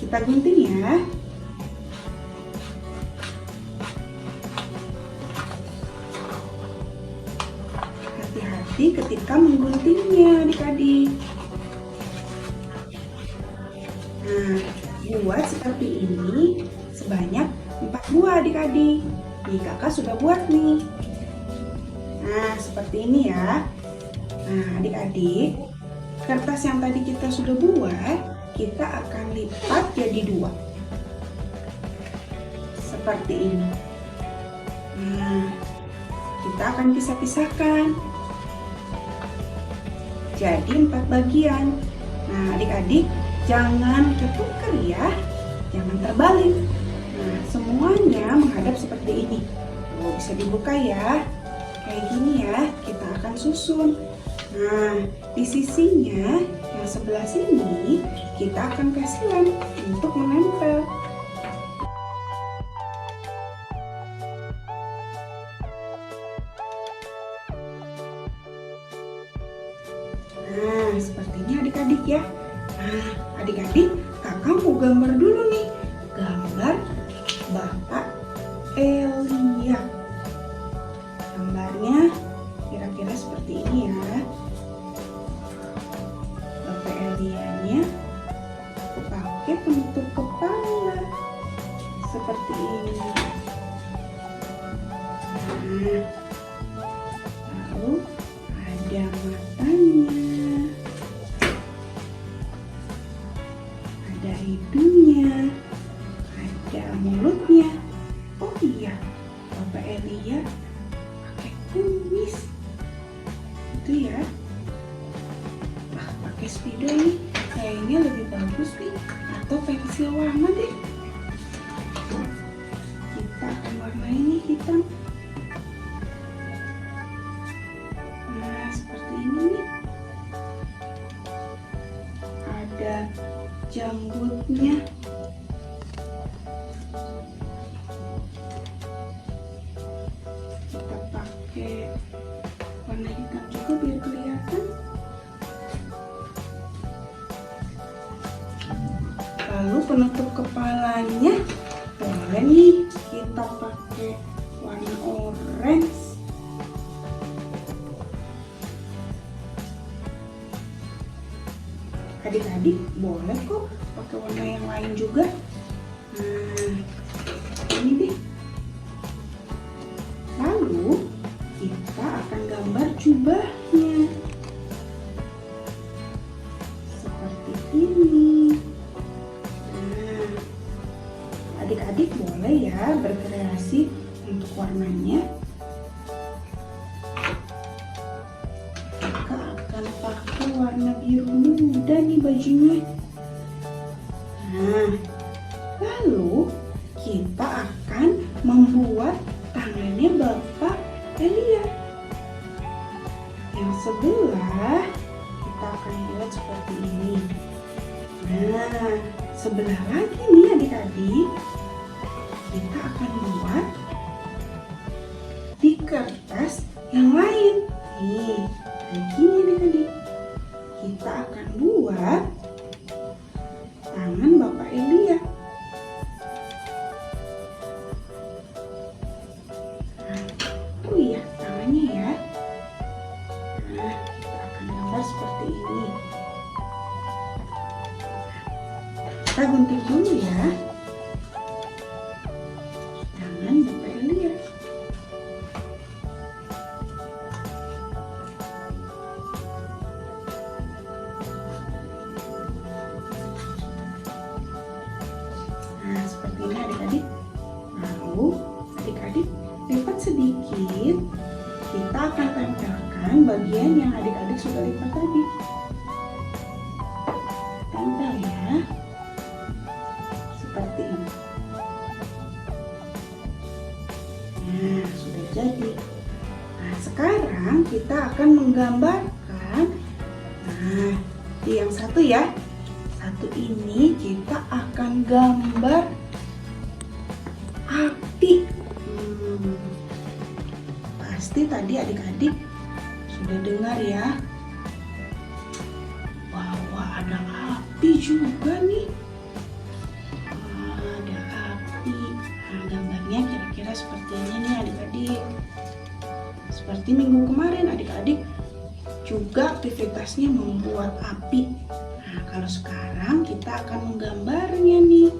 Kita gunting ya. Hati-hati ketika mengguntingnya adik-adik. Nah, buat seperti ini sebanyak 4 buah adik-adik. Nih kakak sudah buat nih. Nah, seperti ini ya. Nah, adik-adik, kertas yang tadi kita sudah buat, kita akan lipat jadi 2. Seperti ini. Nah, kita akan pisah-pisahkan. Jadi 4 bagian. Nah, adik-adik jangan ketuker ya. Jangan terbalik. Nah, semuanya menghadap seperti ini. Oh, bisa dibuka ya. Kayak gini ya, kita akan susun. Nah, di sisinya yang sebelah sini kita akan kasih lem untuk menempel. Nah, seperti ini adik-adik ya. Nah, adik-adik, kakak mau gambar dulu nih. Gambar Bapak Elia. Gambarnya kira-kira seperti ini ya. Bapak Elianya pakai penutup kepala seperti ini. Nah, lalu ada matanya, ada hidungnya, ada mulutnya. Oh iya, Bapak Elia pakai kumis. Itu ya. Nah, pakai spidol ini kayaknya lebih bagus nih. Atau pensil warna deh. Kita akan warnai nih hitam. Nah, seperti ini nih. Ada janggutnya. Kita pakai warna hitam juga biar kelihatan. Lalu penutup kepalanya boleh nih kita pakai warna orange. Adik-adik boleh kok pakai warna yang lain juga. Nah, ini deh. Lalu kita akan gambar jubahnya seperti ini. Nah, adik-adik boleh ya berkreasi untuk warnanya. Kakak akan pakai warna biru muda nih bajunya. Nah, lalu kita akan membuat tangannya Bapak Elia. Yang sebelah kita akan buat seperti ini. Nah, sebelah lagi nih adik-adik, kita akan buat di kertas yang lain. Nih, kayak gini adik-adik. Kita akan buat tangan Bapak Elia. Nah, oh iya, tangannya ya. Nah, kita akan gambar seperti ini. Kita gunting dulu ya. Tangan Bapak Elia. Nah, seperti ini adik-adik. Lalu adik-adik lipat sedikit. Kita akan tempelkan bagian yang adik-adik sudah lipat tadi. Tempel ya. Seperti ini. Nah, sudah jadi. Nah, sekarang kita akan menggambarkan. Nah, di yang satu ya. Satu ini kita akan gambar api. Pasti tadi adik-adik sudah dengar ya, bahwa ada api juga nih. Ada api. Nah, gambarnya kira-kira seperti ini nih adik-adik. Seperti minggu kemarin adik-adik juga aktivitasnya membuat api. Nah, kalau sekarang kita akan menggambarnya nih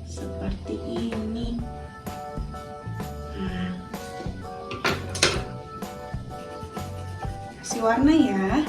seperti ini. Nah, kasih warna ya.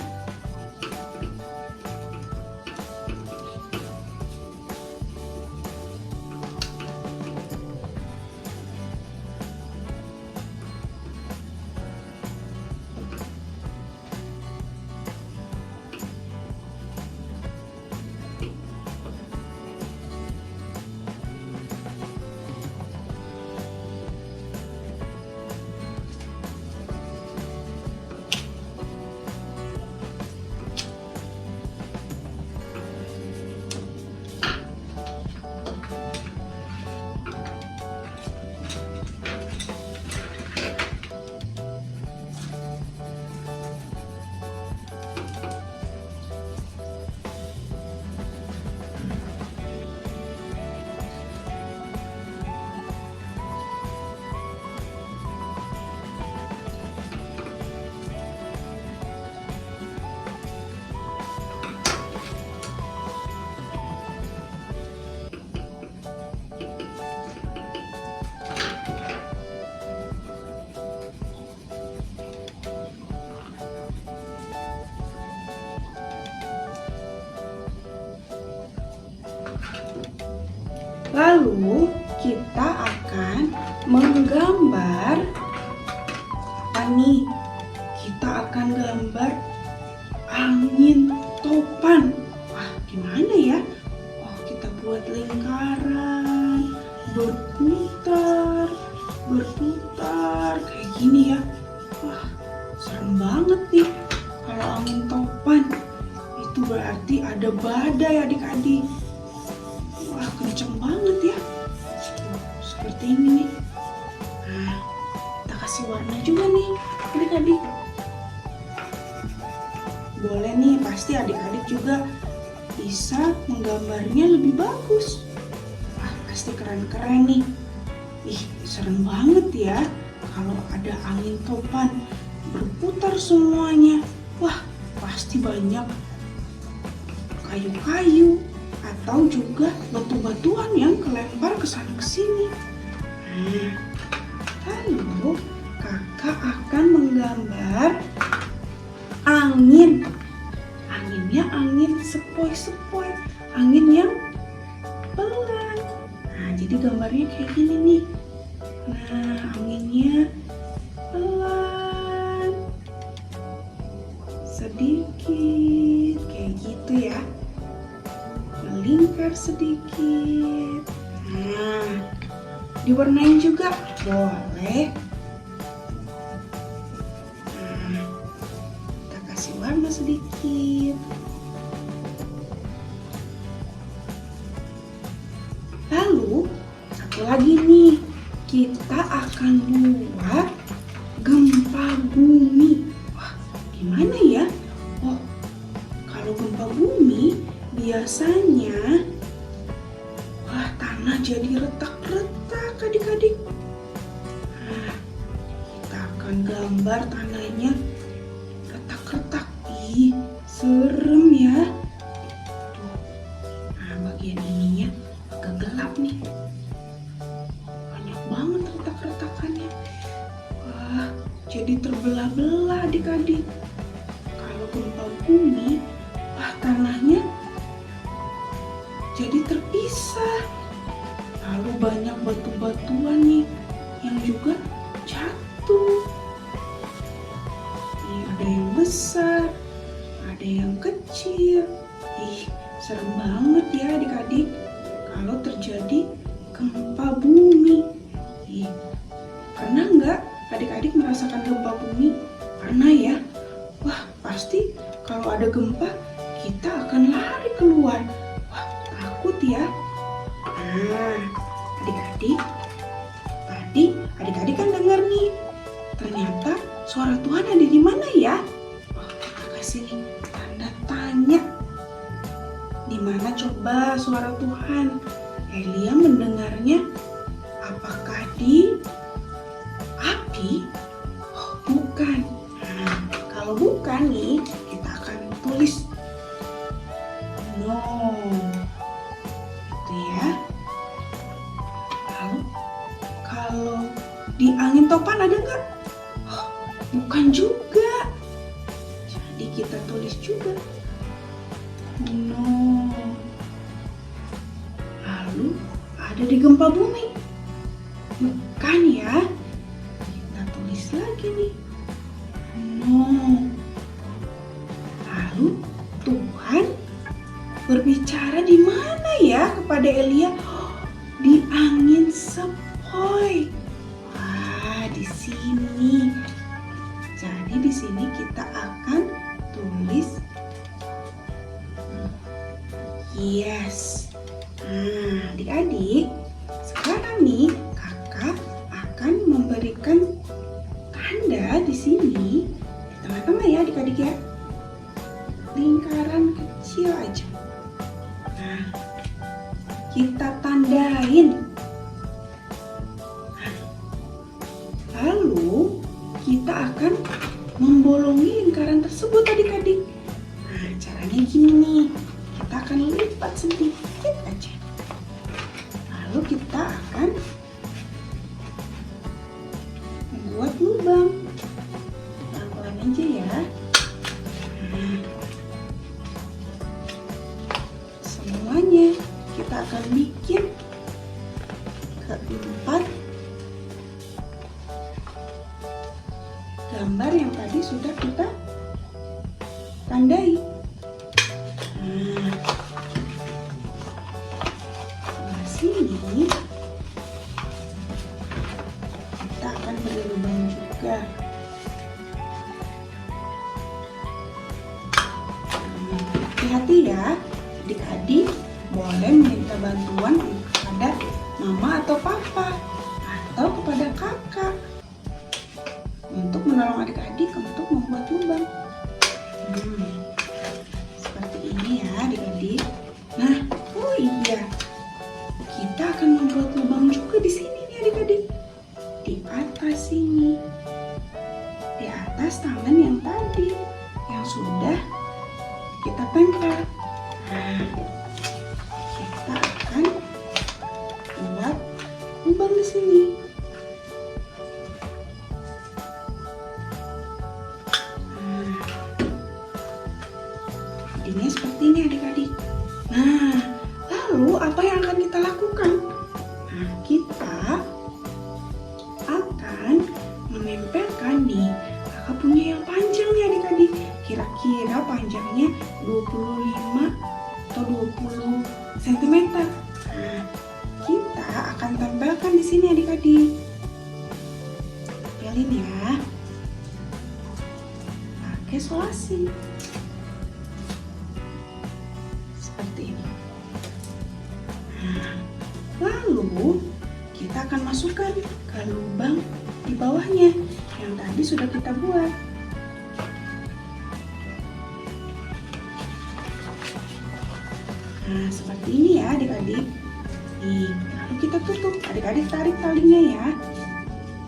Lalu kita akan menggambar apa nih? Kita akan gambar angin topan. Wah, gimana ya? Oh, kita buat lingkaran, berputar kayak gini ya. Wah, serem banget nih. Kalau angin topan itu berarti ada badai adik-adik. Wah, kenceng banget ya. Seperti ini nih. Nah, kita kasih warna juga nih adik-adik. Boleh nih, pasti adik-adik juga bisa menggambarnya lebih bagus. Wah, pasti keren-keren nih. Ih, serem banget ya kalau ada angin topan berputar semuanya. Wah, pasti banyak kayu-kayu atau juga batu-batuan yang kelempar ke sana ke sini. Nah, lalu kakak akan menggambar angin. Anginnya angin sepoi-sepoi, angin yang pelan. Nah, jadi gambarnya kayak gini nih. Nah, anginnya pelan, sedikit, kayak gitu ya. Melingkar sedikit. Nah, diwarnain juga boleh. Nah, kita kasih warna sedikit. Lalu satu lagi nih, kita akan buat gempa bumi. Wah, gimana ya? Oh, kalau gempa bumi biasanya tanah jadi retak-retak adik-adik. Nah, kita akan gambar tanahnya retak-retak. Ih, serem ya. Tuh. Nah, bagian ininya agak gelap nih. Banyak banget retak-retakannya. Wah, jadi terbelah-belah adik-adik. Kalau gempa bumi, wah tanahnya jadi terpisah. Lalu banyak batu-batuan nih yang juga jatuh. Nih, ada yang besar, ada yang kecil. Ih, serem banget ya adik-adik kalau terjadi gempa bumi. Ih, pernah nggak adik-adik merasakan gempa bumi? Pernah ya? Wah, pasti kalau ada gempa kita akan lari keluar. Wah, takut ya. Nah, adik-adik, tadi adik-adik kan dengar nih, ternyata suara Tuhan ada di mana ya? Oh, kita kasih nih tanda tanya. Di mana coba suara Tuhan? Elia mendengarnya apakah di api? Oh, bukan. Nah, kalau bukan nih, kita akan tulis no. Gitu ya. Lalu kalau di angin topan ada nggak? Oh, bukan juga. Jadi kita tulis juga no. Lalu ada di gempa bumi? Bukan ya. Kita tulis lagi nih no. Lalu Tuhan berbicara di mana ya kepada Elia? Di angin sepoi. Wah, di sini. Jadi di sini kita akan tulis yes. Nah, adik-adik, sekarang nih kakak akan memberikan tanda di sini, di tengah-tengah ya adik-adik ya. Lingkaran kecil aja. Nah, kita tandain. Nah, lalu kita akan membolongi lingkaran tersebut adik-adik. Nah, caranya gini. Kita akan lipat sedikit aja. Lalu kita akan membuat lubang. Pelan-pelan aja ya. Nah, semuanya kita akan bikin sudah kita tandai. Nah, sebelah sini kita akan beri lubang juga. Hati-hati ya, adik-adik boleh meminta bantuan kepada mama atau papa atau kepada kakak untuk menolong adik-adik untuk membuat lubang. Seperti ini ya adik-adik. Nah, oh iya, kita akan membuat lubang juga di sini nih adik-adik. Di atas sini, di atas tangan yang tadi yang sudah kita tempel. Nah, kita akan buat lubang di sini. Ini seperti ini adik-adik. Nah, lalu apa yang akan kita lakukan? Nah, kita akan menempelkan nih. Kakak punya yang panjang nih adik-adik. Kira-kira panjangnya 25 atau 20 cm. Nah, kita akan tempelkan di sini adik-adik. Tempelin ya. Pakai solasi. Seperti ini. Nah, lalu kita akan masukkan ke lubang di bawahnya yang tadi sudah kita buat. Nah, seperti ini ya adik-adik. Nih, lalu kita tutup. Adik-adik tarik talinya ya.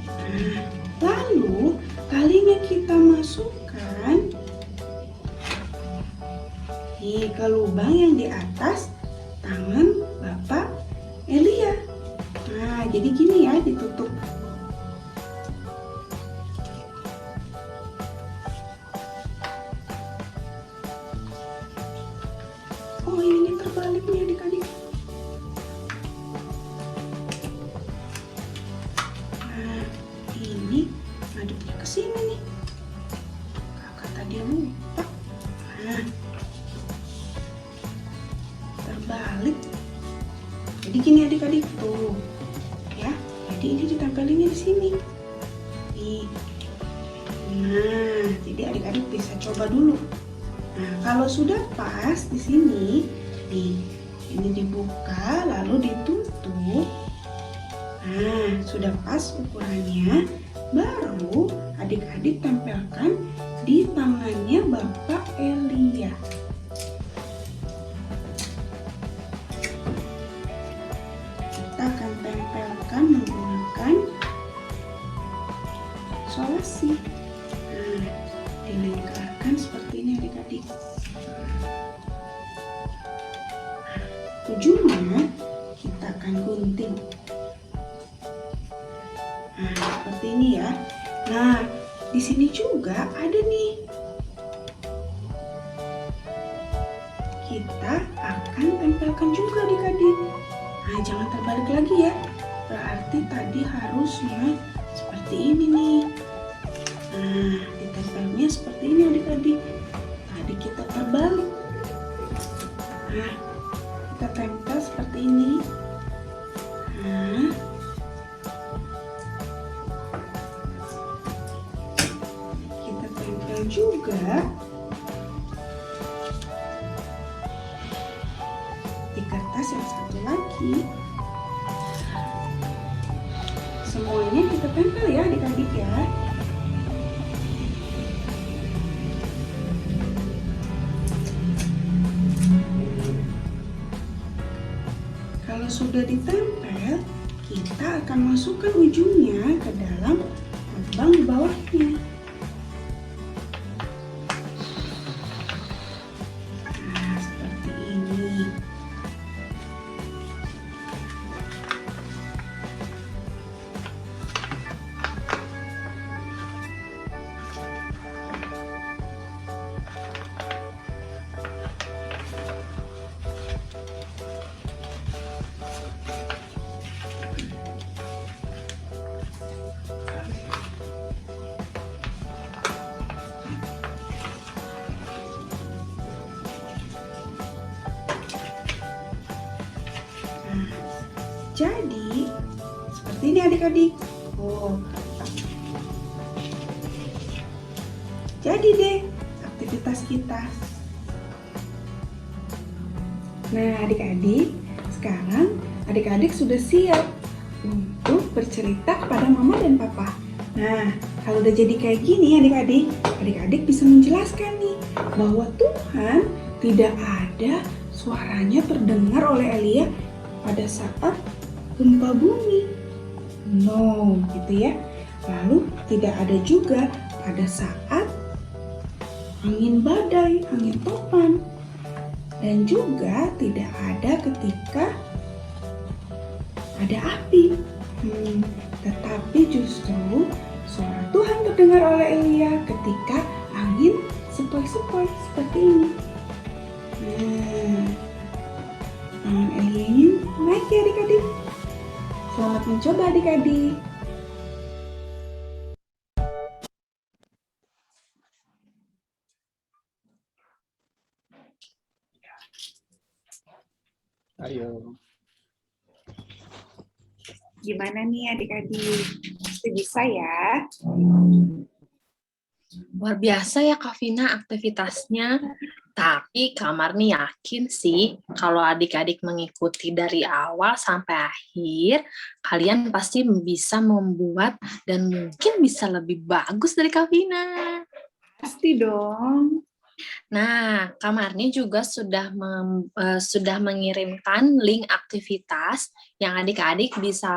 Nah, lalu talinya kita masukkan nih ke lubang yang di atas tangan Bapak Elia. Nah, jadi gini ya ditutup. Oh, ini terbalik nih adik-adik. Nah, ini ngadepnya ke sini nih. Kakak tadi lupa. Nah, terbalik. Jadi gini adik-adik tuh, ya. Jadi ini ditempelinnya di sini. Nih. Nah, jadi adik-adik bisa coba dulu. Nah, kalau sudah pas di sini, nih, ini dibuka lalu ditutup. Nah, sudah pas ukurannya, baru adik-adik tempelkan di tangannya Bapak Elia. Kita akan tempelkan menggunakan solasi. Nah, dilingkarkan seperti ini adik-adik. Ujungnya kita akan gunting. Nah, seperti ini ya. Nah, di sini juga ada nih. Kita akan tempelkan juga adik-adik. Nah, jangan terbalik lagi ya. Berarti tadi harusnya seperti ini nih. Nah, ditempelnya seperti ini adik-adik. Tadi kita terbalik. Nah, kita tempel seperti ini. Nah, kita tempel juga di kertas yang satu lagi. Semuanya kita tempel ya adik-adik ya. Kalau sudah ditempel, kita akan masukkan ujungnya ke dalam lubang di bawahnya. Nah, seperti ini. Jadi, seperti ini adik-adik. Oh, jadi deh aktivitas kita. Nah, adik-adik, sekarang adik-adik sudah siap untuk bercerita kepada mama dan papa. Nah, kalau udah jadi kayak gini adik-adik bisa menjelaskan nih bahwa Tuhan tidak ada suaranya terdengar oleh Elia pada saat gempa bumi. No, gitu ya. Lalu tidak ada juga pada saat angin badai, angin topan. Dan juga tidak ada ketika ada api. Tetapi justru suara Tuhan terdengar oleh Elia ketika angin sepoi-sepoi seperti ini. Nah, tangan Elia-nya naik ya adik-adik. Selamat mencoba adik-adik. Ayo. Gimana nih adik-adik? Pasti bisa ya? Luar biasa ya Kak Vina aktivitasnya. Tapi Kak Marni yakin sih kalau adik-adik mengikuti dari awal sampai akhir, kalian pasti bisa membuat dan mungkin bisa lebih bagus dari Kak Vina. Pasti dong. Nah, Kak Marni juga sudah mengirimkan link aktivitas yang adik-adik bisa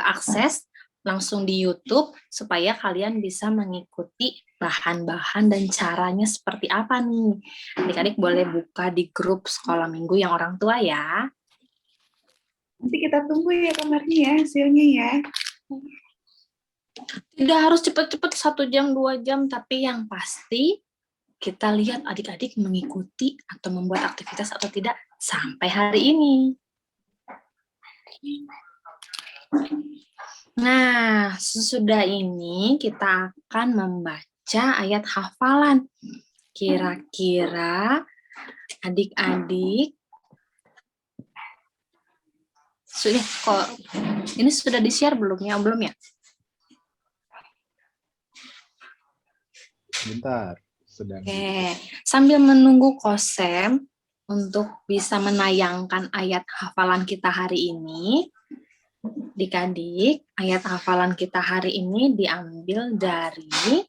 akses langsung di YouTube supaya kalian bisa mengikuti bahan-bahan dan caranya seperti apa nih. Adik-adik boleh buka di grup sekolah minggu yang orang tua ya. Nanti kita tunggu ya Kak Marni ya hasilnya ya. Tidak harus cepat-cepat 1 jam, 2 jam, tapi yang pasti kita lihat adik-adik mengikuti atau membuat aktivitas atau tidak sampai hari ini. Nah, sesudah ini kita akan membaca ayat hafalan. Kira-kira adik-adik sudah kok ini sudah di-share belum ya? Belum ya? Bentar. Sedang. Oke, sambil menunggu Kosem untuk bisa menayangkan ayat hafalan kita hari ini, adik-adik, ayat hafalan kita hari ini diambil dari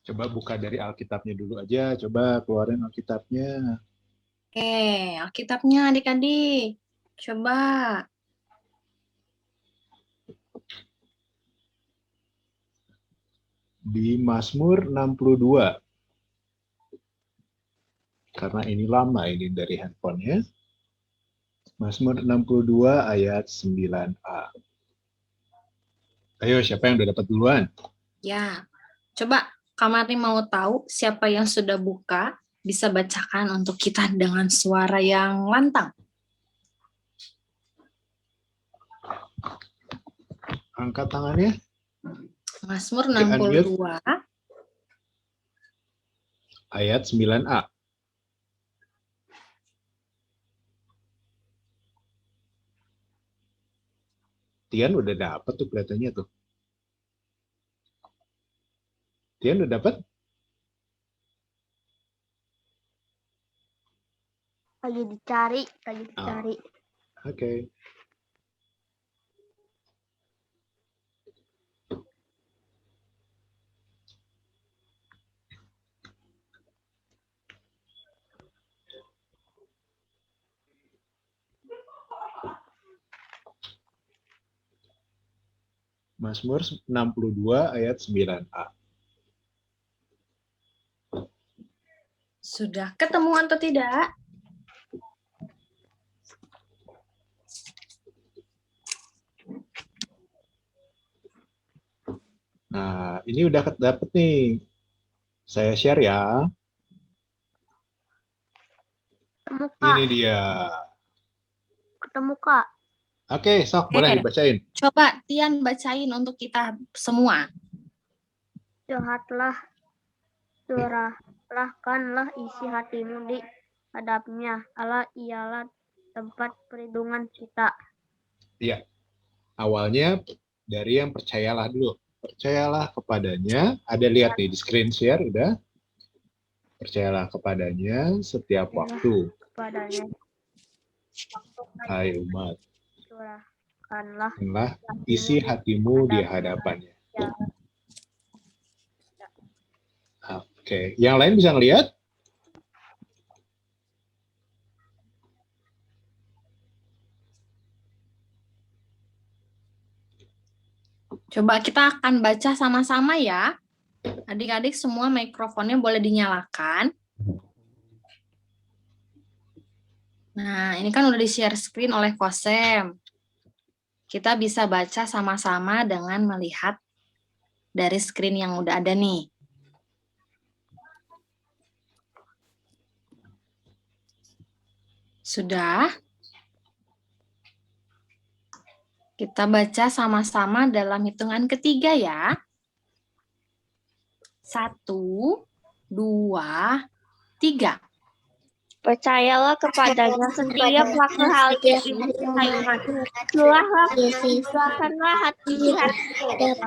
Coba buka dari Alkitabnya dulu aja. Coba keluarin Alkitabnya. Oke, Alkitabnya adik-adik. Coba. Di Mazmur 62. Karena ini lama ini dari handphonenya. Mazmur 62 ayat 9a. Ayo, siapa yang udah dapat duluan? Ya, coba Kak Marni mau tahu siapa yang sudah buka, bisa bacakan untuk kita dengan suara yang lantang. Angkat tangannya. Mazmur 62 ayat 9a. Tian udah dapat tuh kelihatannya tuh. Tian udah dapat? Lagi dicari. Oke. Mazmur 62 ayat 9a. Sudah ketemu atau tidak? Nah, ini udah dapet nih. Saya share ya. Ketemu, Kak. Ini dia. Ketemu, Kak. Oke, sok boleh dibacain. Coba Tian bacain untuk kita semua. Curhatlah, curahkanlah isi hatimu di hadapnya. Allah ialah tempat perlindungan kita. Iya. Awalnya dari yang percayalah dulu. Percayalah kepadanya. Ada lihat nih di screen share udah. Percayalah kepadanya setiap waktu. Kepadanya Hai umat. curahkanlah Isi hatimu di hadapannya. Ya. Oke. Yang lain bisa ngelihat? Coba kita akan baca sama-sama ya. Adik-adik semua mikrofonnya boleh dinyalakan. Nah, ini kan udah di-share screen oleh Kosem. Kita bisa baca sama-sama dengan melihat dari screen yang udah ada nih. Sudah? Kita baca sama-sama dalam hitungan ketiga ya. 1, 2, 3. Percayalah kepadanya setiap waktu hal yang iman. Curahkanlah hati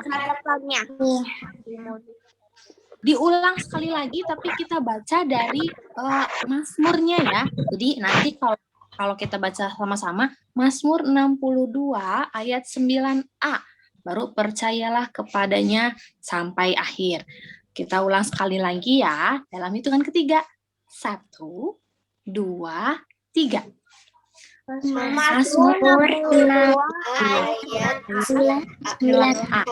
hadapannya. Diulang sekali lagi, tapi kita baca dari Mazmurnya ya. Jadi nanti kalau kita baca sama-sama, Mazmur 62 ayat 9a. Baru percayalah kepadanya sampai akhir. Kita ulang sekali lagi ya, dalam hitungan ketiga. 1, 2, 3. Mazmur 62 ayat 9a.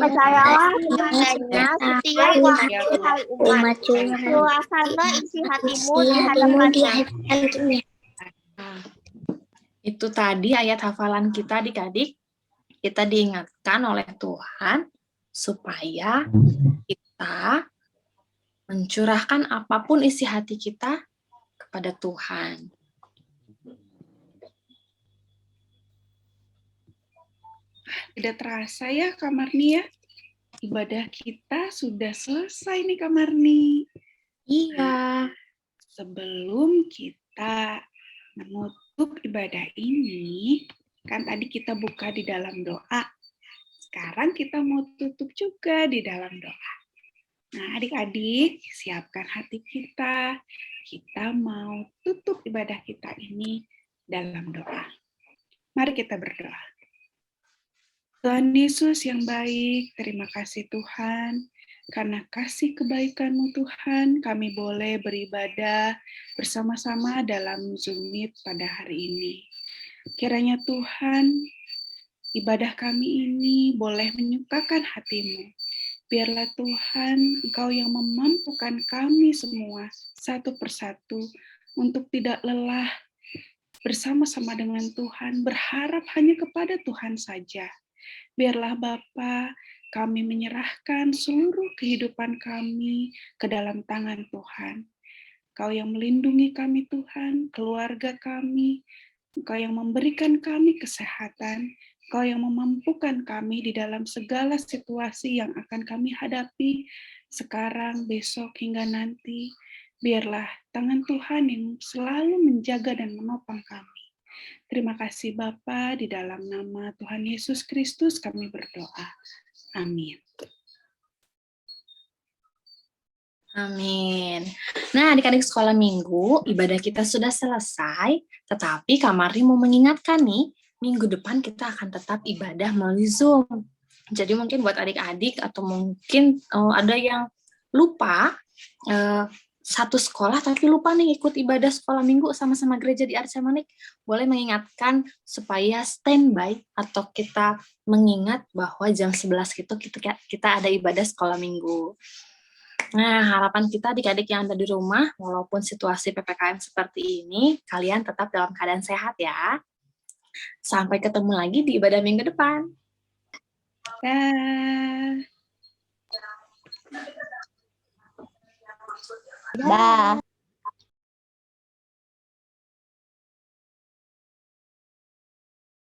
Percayalah kepadanya setiap waktu hal iman. Curahkanlah isi hatimu di hadapannya. Itu tadi ayat hafalan kita adik-adik. Kita diingatkan oleh Tuhan supaya kita mencurahkan apapun isi hati kita kepada Tuhan. Tidak terasa ya Kak Marni ya, ibadah kita sudah selesai nih Kak Marni. Iya. Sebelum kita menutup ibadah ini, kan tadi kita buka di dalam doa. Sekarang kita mau tutup juga di dalam doa. Nah, adik-adik, siapkan hati kita. Kita mau tutup ibadah kita ini dalam doa. Mari kita berdoa. Tuhan Yesus yang baik, terima kasih Tuhan. Karena kasih kebaikan-Mu Tuhan, kami boleh beribadah bersama-sama dalam Zoom Meet pada hari ini. Kiranya Tuhan, ibadah kami ini boleh menyukakan hati-Mu. Biarlah Tuhan, Engkau yang memampukan kami semua satu persatu untuk tidak lelah bersama-sama dengan Tuhan, berharap hanya kepada Tuhan saja. Biarlah Bapa, kami menyerahkan seluruh kehidupan kami ke dalam tangan Tuhan. Engkau yang melindungi kami Tuhan, keluarga kami, Engkau yang memberikan kami kesehatan, Engkau yang memampukan kami di dalam segala situasi yang akan kami hadapi sekarang, besok, hingga nanti. Biarlah tangan Tuhan yang selalu menjaga dan menopang kami. Terima kasih Bapa, di dalam nama Tuhan Yesus Kristus kami berdoa. Amin. Amin. Nah, adik-adik sekolah minggu, ibadah kita sudah selesai, tetapi Kak Marni mau mengingatkan nih, minggu depan kita akan tetap ibadah melalui Zoom. Jadi mungkin buat adik-adik atau mungkin ada yang lupa, satu sekolah tapi lupa nih ikut ibadah sekolah minggu sama-sama gereja di Arca-Manik, boleh mengingatkan supaya standby atau kita mengingat bahwa jam 11 itu kita ada ibadah sekolah minggu. Nah, harapan kita adik-adik yang ada di rumah, walaupun situasi PPKM seperti ini, kalian tetap dalam keadaan sehat ya. Sampai ketemu lagi di ibadah minggu depan. Dah.